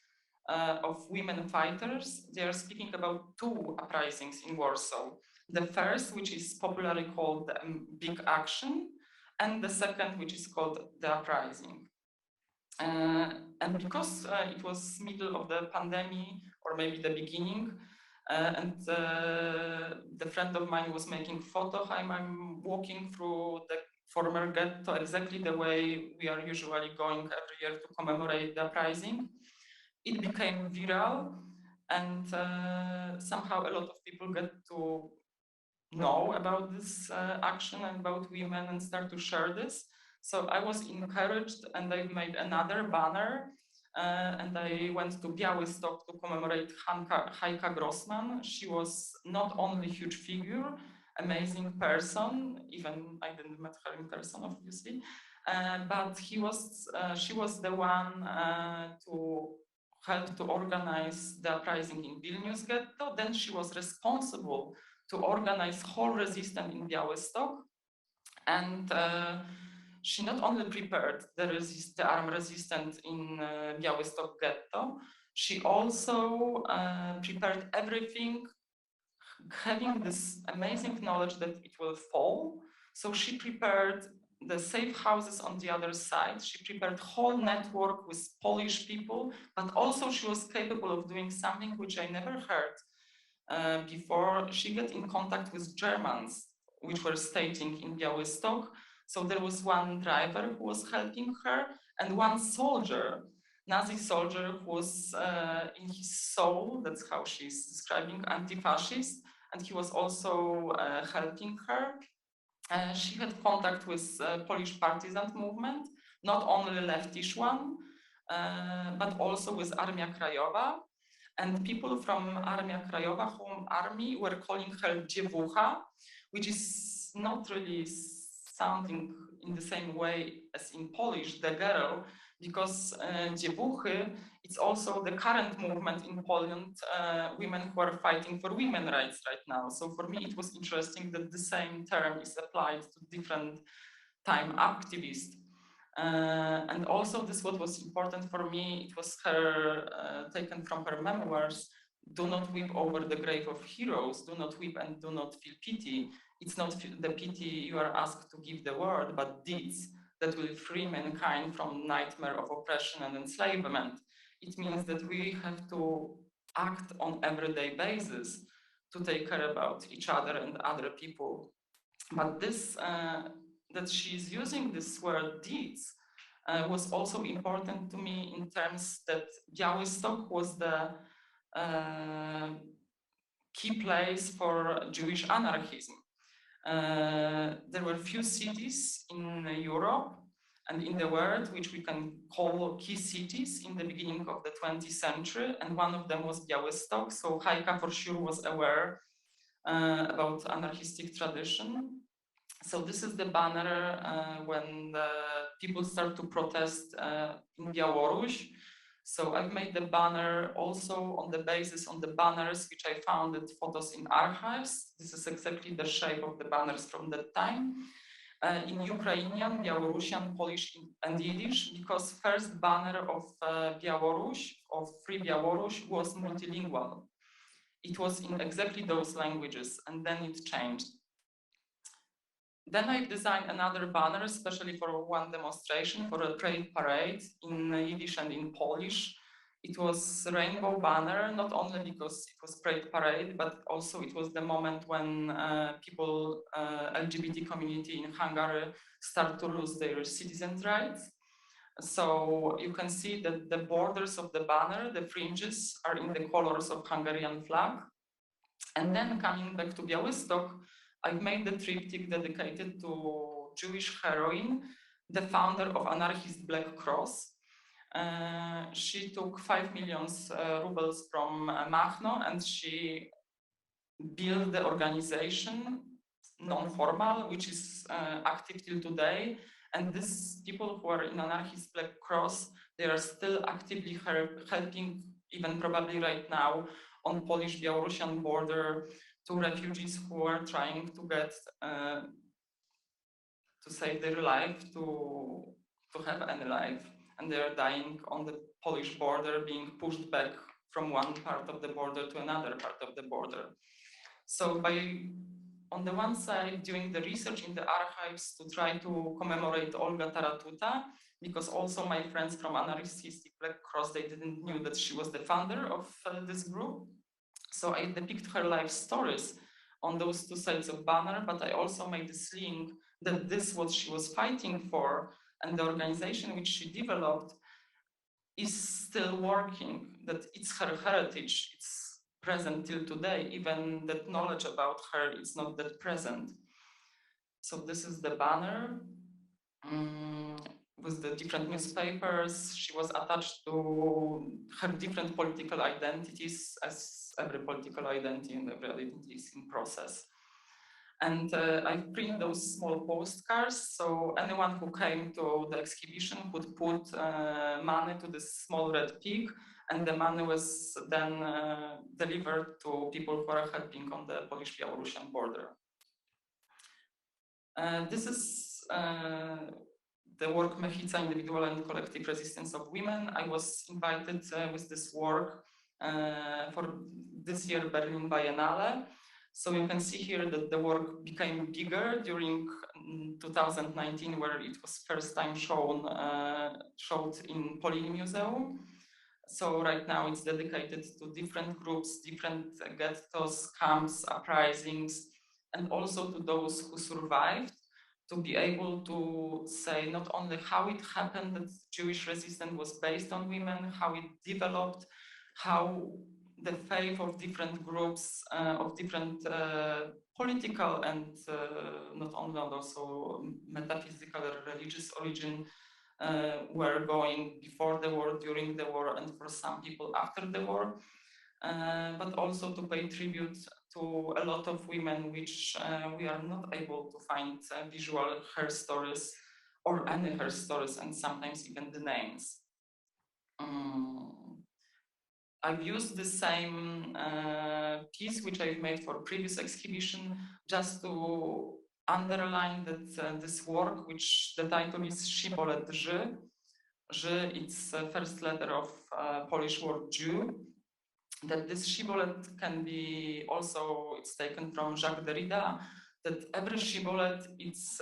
of women fighters, they are speaking about 2 uprisings in Warsaw. The first, which is popularly called the Big Action, and the second, which is called the uprising. And because it was middle of the pandemic, or maybe the beginning, and the friend of mine was making photo. I'm walking through the former ghetto exactly the way we are usually going every year to commemorate the uprising. It became viral, and somehow a lot of people get to know about this action and about women and start to share this. So I was encouraged, and I made another banner, and I went to Białystok to commemorate Heike Grossman. She was not only a huge figure, amazing person, even I didn't meet her in person, obviously, but she was the one to help to organize the uprising in Vilnius ghetto. Then she was responsible to organize whole resistance in Białystok, and she not only prepared the armed resistance in Białystok ghetto, she also prepared everything, having this amazing knowledge that it will fall. So she prepared the safe houses on the other side. She prepared whole network with Polish people, but also she was capable of doing something which I never heard before. She got in contact with Germans, which were staging in Białystok. So there was one driver who was helping her, and one soldier, Nazi soldier, who was in his soul, that's how she's describing, anti-fascist, and he was also helping her. She had contact with Polish partisan movement, not only leftish one, but also with Armia Krajowa. And people from Armia Krajowa, Home Army, were calling her Dziewucha, which is not really sounding in the same way as in Polish, the girl, because Dziewuchy, it's also the current movement in Poland, women who are fighting for women's rights right now. So for me, it was interesting that the same term is applied to different time activists. And also this what was important for me, it was her taken from her memoirs, "Do not weep over the grave of heroes, do not weep and do not feel pity. It's not the pity you are asked to give the world, but deeds that will free mankind from nightmare of oppression and enslavement." It means that we have to act on everyday basis to take care about each other and other people. But this that she's using this word deeds was also important to me in terms that Białystok was the key place for Jewish anarchism. There were few cities in Europe and in the world which we can call key cities in the beginning of the 20th century, and one of them was Białystok. So Heike for sure was aware about anarchistic tradition. So this is the banner when the people start to protest in Białoruś. So I've made the banner also on the basis on the banners which I found at photos in archives. This is exactly the shape of the banners from that time. In Ukrainian, Belarusian, Polish, and Yiddish, because first banner of Białoruś, of Free Białoruś, was multilingual. It was in exactly those languages, and then it changed. Then I designed another banner, especially for one demonstration, for a trade parade in Yiddish and in Polish. It was a rainbow banner, not only because it was trade parade, but also it was the moment when people, LGBT community in Hungary, start to lose their citizens' rights. So you can see that the borders of the banner, the fringes, are in the colors of Hungarian flag. And then coming back to Białystok, I've made the triptych dedicated to Jewish heroine, the founder of anarchist Black Cross. She took 5 million rubles from Machno, and she built the organization, non-formal, which is active till today. And these people who are in anarchist Black Cross, they are still actively helping, even probably right now, on Polish-Belarusian border, to refugees who are trying to get to save their life, to have any life, and they are dying on the Polish border, being pushed back from one part of the border to another part of the border. So by on the one side, doing the research in the archives to try to commemorate Olga Taratuta, because also my friends from Anarchistic Black Cross, they didn't knew that she was the founder of this group. So I depict her life stories on those two sides of banner, but I also made this link that this what she was fighting for, and the organization which she developed is still working, that it's her heritage, it's present till today, even that knowledge about her is not that present. So this is the banner with the different newspapers. She was attached to her different political identities, as every political identity and every identity is in process. And I print those small postcards, so anyone who came to the exhibition could put money to this small red pig, and the money was then delivered to people who are helping on the Polish-Belarusian border. This is the work Mechica, Individual and Collective Resistance of Women. I was invited with this work for this year Berlin Biennale. So you can see here that the work became bigger during 2019, where it was first time showed in Polin Museum. So right now it's dedicated to different groups, different ghettos, camps, uprisings, and also to those who survived, to be able to say not only how it happened that Jewish resistance was based on women, how it developed, how the faith of different groups, of different political and not only also metaphysical or religious origin were going before the war, during the war, and for some people after the war, but also to pay tribute to a lot of women which we are not able to find visual her stories or any her stories, and sometimes even the names. I've used the same piece which I've made for previous exhibition just to underline that this work, which the title is Shibboleth Ży. Ży, it's the first letter of Polish word Jew. That this shibboleth can be also, it's taken from Jacques Derrida, that every shibboleth, it's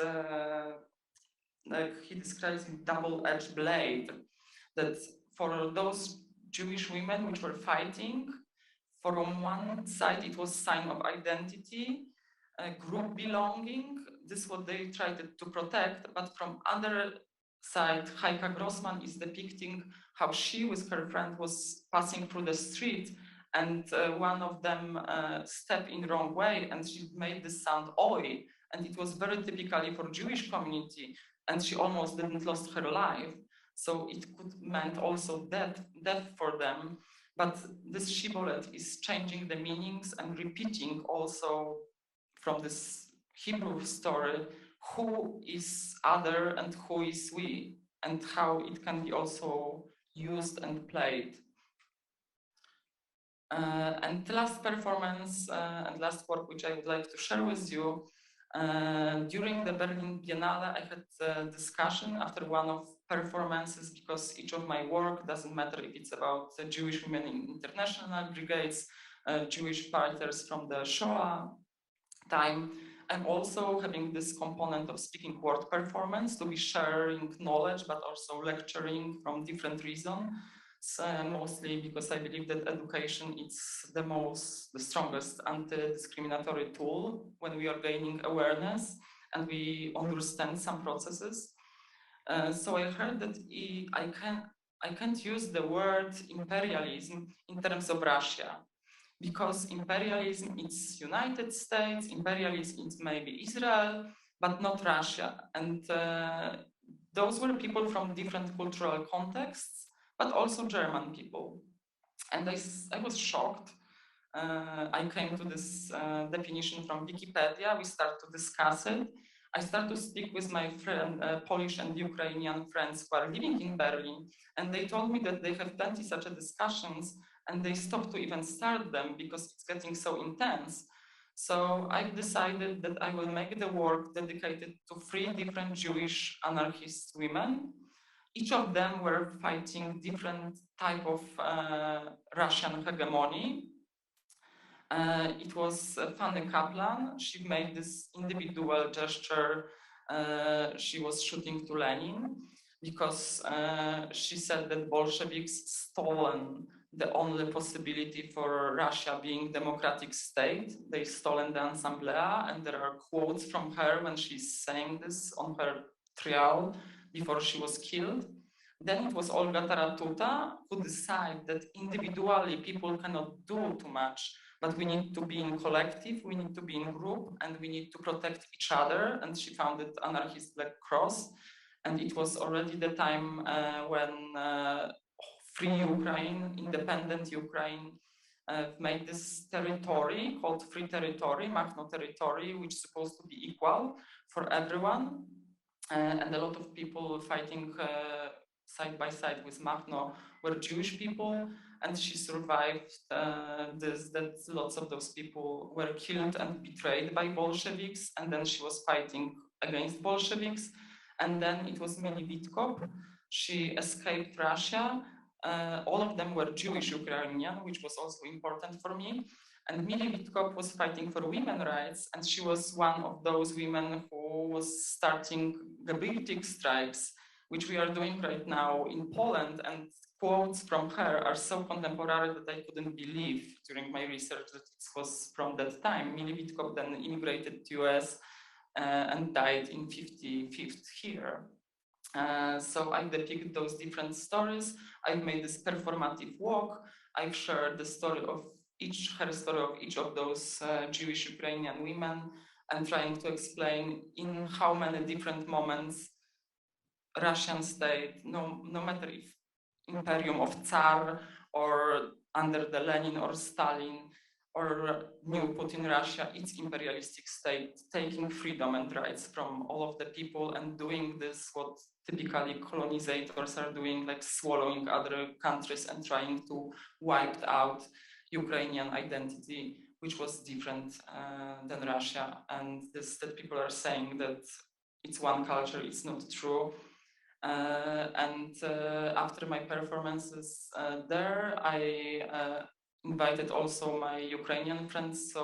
like he describes it, double-edged blade, that for those Jewish women which were fighting, from one side it was sign of identity, group belonging, this is what they tried to protect, but from other side, Heike Grossman is depicting how she with her friend was passing through the street, and one of them stepped in the wrong way, and she made the sound oi, and it was very typically for Jewish community, and she almost didn't lost her life. So it could meant also death for them. But this shibboleth is changing the meanings and repeating also from this Hebrew story who is other and who is we, and how it can be also used and played. And the last performance and last work which I would like to share with you, during the Berlin Biennale, I had a discussion after one of performances, because each of my work doesn't matter if it's about Jewish women in International Brigades, Jewish fighters from the Shoah time. I'm also having this component of speaking word performance to be sharing knowledge, but also lecturing from different reasons. Mostly because I believe that education is the strongest anti-discriminatory tool when we are gaining awareness and we understand some processes. So I heard that I can't use the word imperialism in terms of Russia, because imperialism is United States, imperialism is maybe Israel, but not Russia. And those were people from different cultural contexts, but also German people. And I was shocked. I came to this definition from Wikipedia. We start to discuss it. I start to speak with my friend, Polish and Ukrainian friends who are living in Berlin, and they told me that they have plenty such discussions, and they stopped to even start them because it's getting so intense. So I've decided that I will make the work dedicated to 3 different Jewish anarchist women. Each of them were fighting different type of Russian hegemony. It was Fanny Kaplan. She made this individual gesture. She was shooting to Lenin because she said that Bolsheviks stolen the only possibility for Russia being democratic state. They stolen the Assemblea, and there are quotes from her when she's saying this on her trial before she was killed. Then it was Olga Taratuta who decided that individually people cannot do too much, but we need to be in collective, we need to be in group, and we need to protect each other. And she founded Anarchist Black Cross. And it was already the time when free Ukraine, independent Ukraine, made this territory called free territory, Machno territory, which is supposed to be equal for everyone. And a lot of people fighting side by side with Machno were Jewish people, and she survived that lots of those people were killed and betrayed by Bolsheviks, and then she was fighting against Bolsheviks. And then it was Mili Witkop. She escaped Russia. All of them were Jewish-Ukrainian, which was also important for me. And Mili Witkop was fighting for women's rights, and she was one of those women who was starting Gabrieltic strikes, which we are doing right now in Poland. And quotes from her are so contemporary that I couldn't believe during my research that it was from that time. Mili Witkop then immigrated to US and died in 55th here. So I depict those different stories. I've made this performative walk. I've shared the story of her story of each of those Jewish Ukrainian women, and trying to explain in how many different moments Russian state, no matter if imperium of Tsar or under the Lenin or Stalin or new Putin Russia, it's imperialistic state taking freedom and rights from all of the people and doing this what typically colonizators are doing, like swallowing other countries and trying to wipe out Ukrainian identity, which was different than Russia. And this that people are saying that it's one culture, it's not true. After my performances there, I invited also my Ukrainian friends so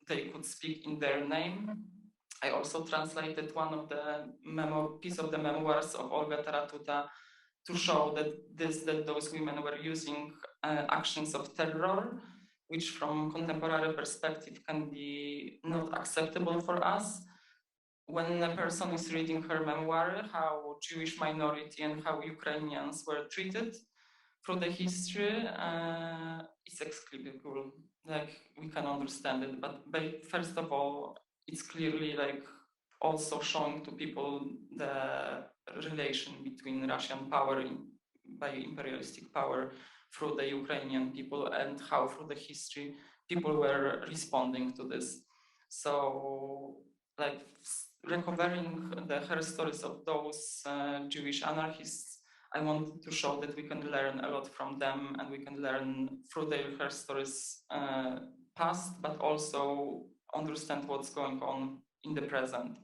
they could speak in their name. I also translated one of the piece of the memoirs of Olga Taratuta to show that those women were using actions of terror, which from contemporary perspective can be not acceptable for us. When a person is reading her memoir, how Jewish minority and how Ukrainians were treated through the history, it's explicable. Like we can understand it, but first of all, it's clearly like also showing to people the relation between Russian power by imperialistic power through the Ukrainian people and how through the history people were responding to this. So like recovering the herstories of those Jewish anarchists, I wanted to show that we can learn a lot from them and we can learn through their herstories past, but also understand what's going on in the present.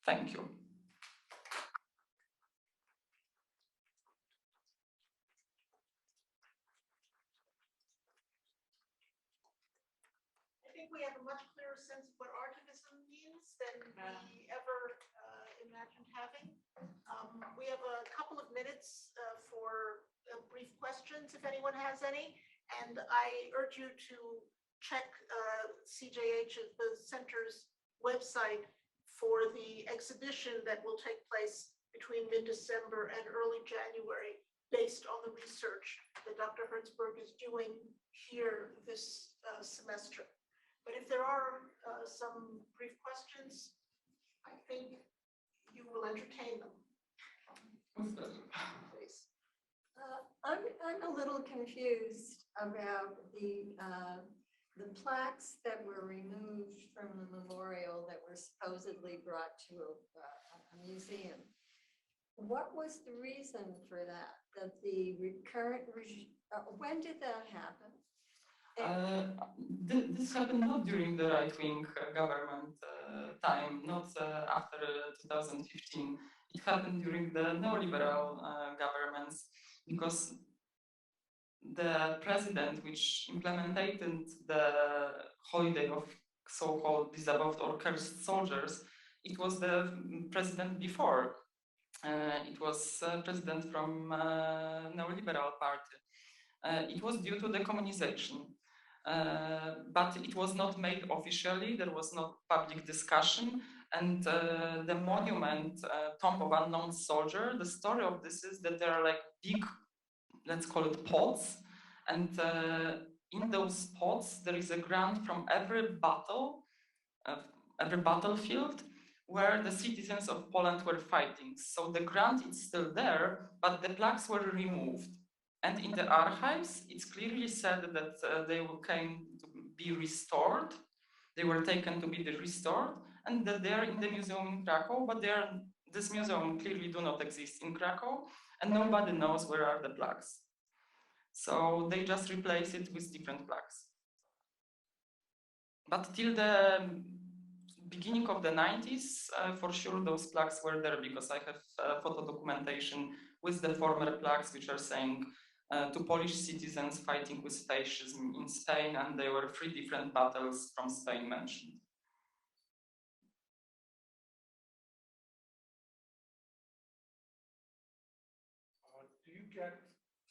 Thank you. I think we have a much clearer sense of what artivism means than we ever imagined having. We have a couple of minutes for brief questions, if anyone has any. And I urge you to check CJH, the center's website, for the exhibition that will take place between mid-December and early January, based on the research that Dr. Hertzberg is doing here this semester. But if there are some brief questions, I think you will entertain them. Please. I'm a little confused about the plaques that were removed from the memorial that were supposedly brought to a museum. What was the reason for that? That the current regime, when did that happen? This happened not during the right-wing government time, not after 2015. It happened during the neoliberal governments, because the president which implemented the holiday of so-called disavowed or cursed soldiers, it was the president before. It was president from neoliberal party. It was due to the communization. But it was not made officially, there was no public discussion, and the monument, Tomb of Unknown Soldier, the story of this is that there are like big, let's call it pots, and in those pots there is a grant from every battlefield where the citizens of Poland were fighting. So the grant is still there, but the plaques were removed. And in the archives, it's clearly said that they came to be restored. They were taken to be restored, and that they are in the museum in Krakow, but this museum clearly do not exist in Krakow, and nobody knows where are the plaques. So they just replace it with different plaques. But till the beginning of the 90s, for sure those plaques were there, because I have photo documentation with the former plaques which are saying to Polish citizens fighting with fascism in Spain, and there were 3 different battles from Spain mentioned. Do you get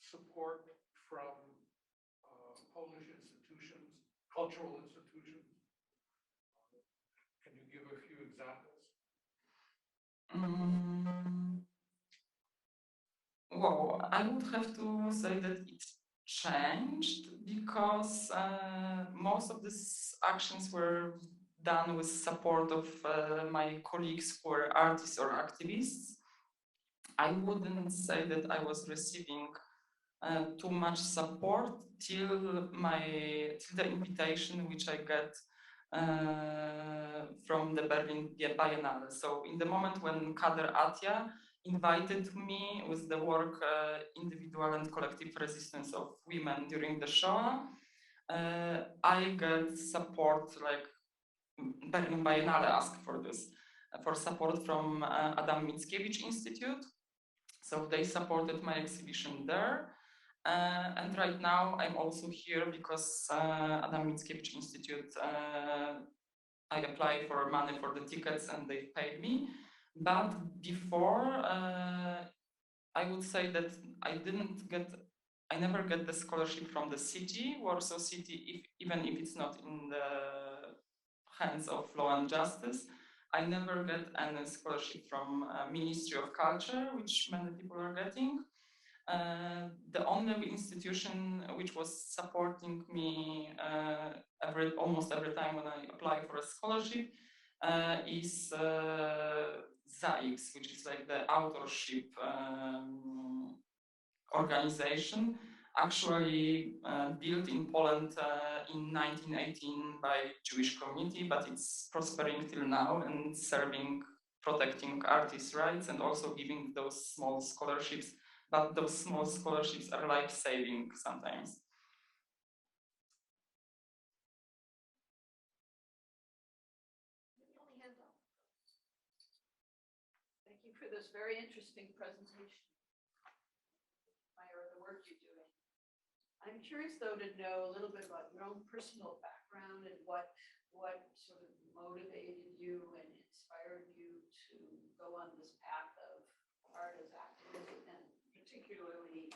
support from Polish institutions, cultural institutions? Can you give a few examples? Well, I would have to say that it changed, because most of these actions were done with support of my colleagues who are artists or activists. I wouldn't say that I was receiving too much support till the invitation which I get from the Berlin Biennale. So in the moment when Kader Attia invited me with the work Individual and Collective Resistance of Women during the Shoah, I get support, like Berlin Biennale asked for this, for support from Adam Mickiewicz Institute. So they supported my exhibition there. And right now I'm also here because Adam Mickiewicz Institute, I applied for money for the tickets and they paid me. But before, I would say that I never get the scholarship from the city, Warsaw City, even if it's not in the hands of Law and Justice. I never get any scholarship from Ministry of Culture, which many people are getting. The only institution which was supporting me almost every time when I apply for a scholarship is ZAIX, which is like the authorship organization, actually built in Poland in 1918 by Jewish community, but it's prospering till now and protecting artists' rights and also giving those small scholarships. But those small scholarships are life-saving sometimes. Thank you for this very interesting presentation. Admire the work you're doing. I'm curious, though, to know a little bit about your own personal background and what sort of motivated you and inspired you to go on this path of art as activism, and particularly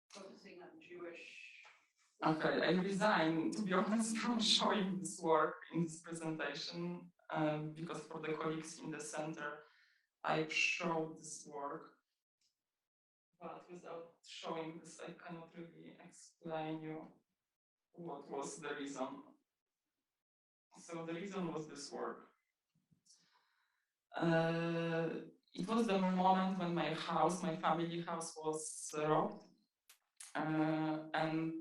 focusing on Jewish. Okay, I resign, to be honest, from showing this work in this presentation because for the colleagues in the center, I've showed this work, but without showing this, I cannot really explain you what was the reason. So the reason was this work. It was the moment when my family house was robbed, and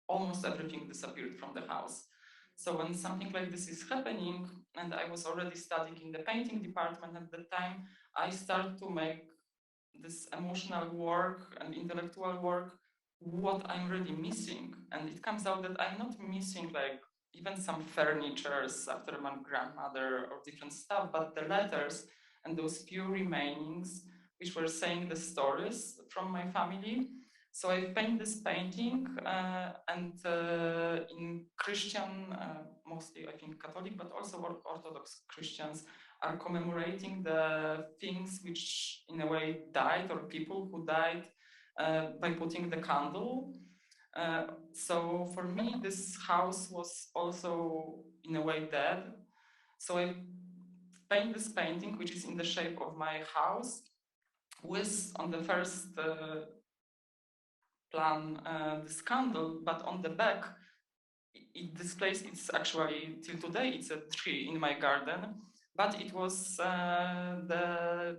almost everything disappeared from the house. So when something like this is happening, and I was already studying in the painting department at the time, I started to make this emotional work and intellectual work, what I'm really missing. And it comes out that I'm not missing like even some furnitures after my grandmother or different stuff, but the letters and those few remainings which were saying the stories from my family. So I paint this painting, and in Christian, mostly I think Catholic, but also Orthodox Christians are commemorating the things which in a way died, or people who died, by putting the candle. So for me, this house was also in a way dead. So I paint this painting, which is in the shape of my house, with on the first plan this candle, but on the back it displays, it's actually till today it's a tree in my garden, but it was the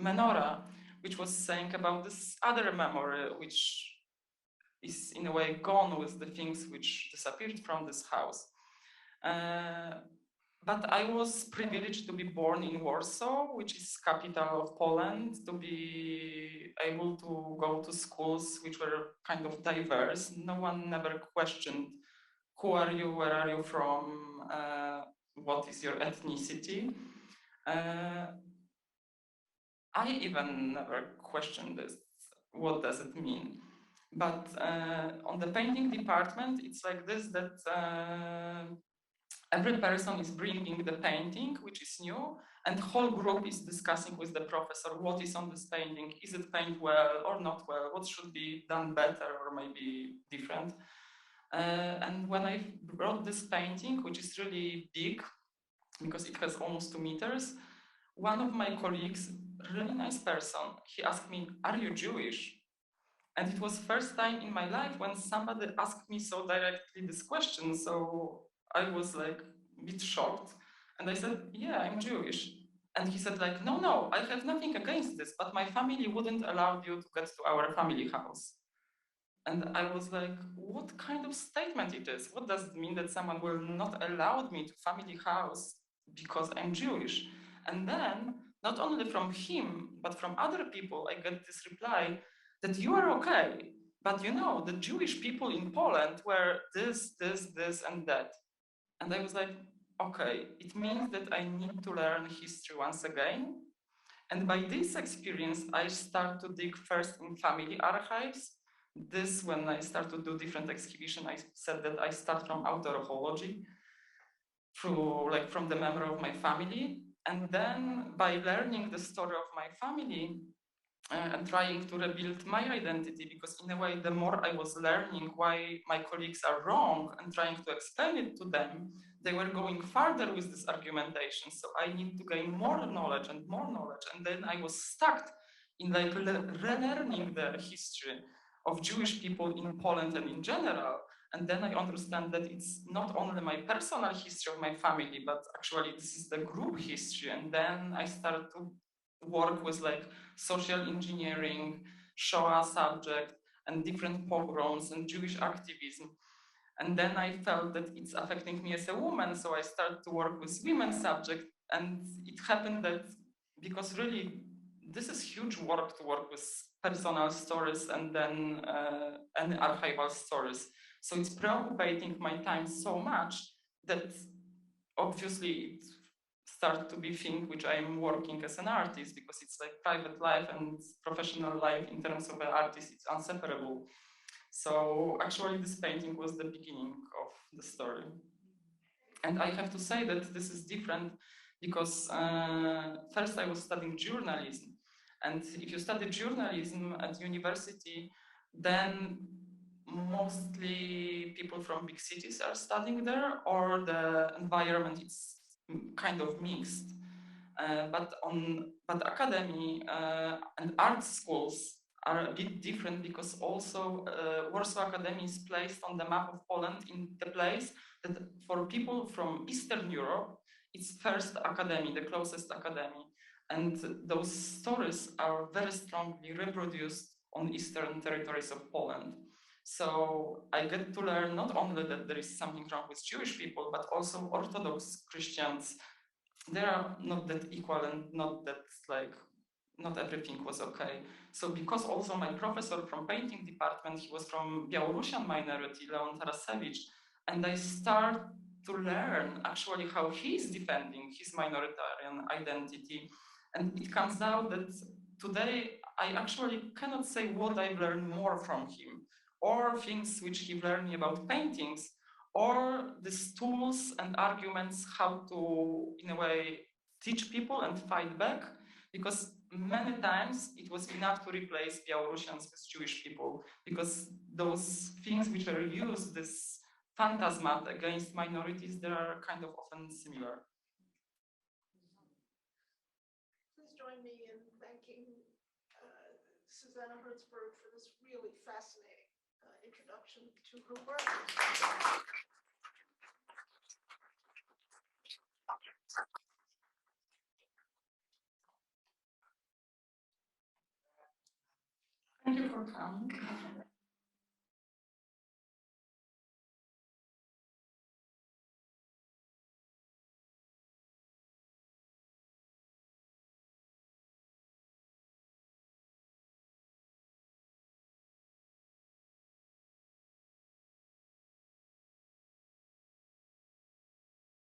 menorah, which was saying about this other memory, which is in a way gone with the things which disappeared from this house. But I was privileged to be born in Warsaw, which is capital of Poland, to be able to go to schools which were kind of diverse. No one never questioned who are you, where are you from, what is your ethnicity. I even never questioned this. What does it mean? But on the painting department, it's like this, that every person is bringing the painting, which is new, and the whole group is discussing with the professor what is on this painting. Is it painted well or not well? What should be done better or maybe different? And when I brought this painting, which is really big, because it has almost 2 meters, one of my colleagues, really nice person, he asked me, "Are you Jewish?" And it was first time in my life when somebody asked me so directly this question. So I was like a bit shocked. And I said, "Yeah, I'm Jewish." And he said like, no, I have nothing against this, but my family wouldn't allow you to get to our family house." And I was like, what kind of statement it is? What does it mean that someone will not allow me to family house because I'm Jewish? And then, not only from him, but from other people, I get this reply that you are okay, but you know, the Jewish people in Poland were this, and that. And I was like, okay, it means that I need to learn history once again. And by this experience, I start to dig first in family archives. This, when I start to do different exhibition, I said that I start from autoarchaeology, through like from the memory of my family. And then by learning the story of my family, and trying to rebuild my identity, because in a way, the more I was learning why my colleagues are wrong and trying to explain it to them, they were going farther with this argumentation. So I need to gain more knowledge, and then I was stuck in like relearning the history of Jewish people in Poland and in general. And then I understand that it's not only my personal history of my family, but actually this is the group history. And then I started to work with like social engineering, Shoah subject, and different pogroms and Jewish activism. And then I felt that it's affecting me as a woman, so I started to work with women's subject. And it happened that because really this is huge work to work with personal stories and then and archival stories. So it's preoccupating my time so much that obviously it start to be thing which I'm working as an artist, because it's like private life and professional life in terms of an artist, it's inseparable. So actually this painting was the beginning of the story. And I have to say that this is different because first I was studying journalism. And if you study journalism at university, then mostly people from big cities are studying there, or the environment is kind of mixed. But academy and art schools are a bit different, because also Warsaw Academy is placed on the map of Poland in the place that for people from Eastern Europe, it's first academy, the closest academy. And those stories are very strongly reproduced on eastern territories of Poland. So I get to learn not only that there is something wrong with Jewish people, but also Orthodox Christians. They are not that equal, and not that like not everything was okay. So because also my professor from painting department, he was from Belarusian minority, Leon Tarasevich, and I start to learn actually how he's defending his minoritarian identity. And it comes out that today I actually cannot say what I've learned more from him, or things which he learned me about paintings, or these tools and arguments how to, in a way, teach people and fight back, because many times it was enough to replace Belarusians with Jewish people, because those things which are used, this phantasmat against minorities, they are kind of often similar. Please join me in thanking Zuzanna Hertzberg for this really fascinating introduction to her work. Thank you for coming.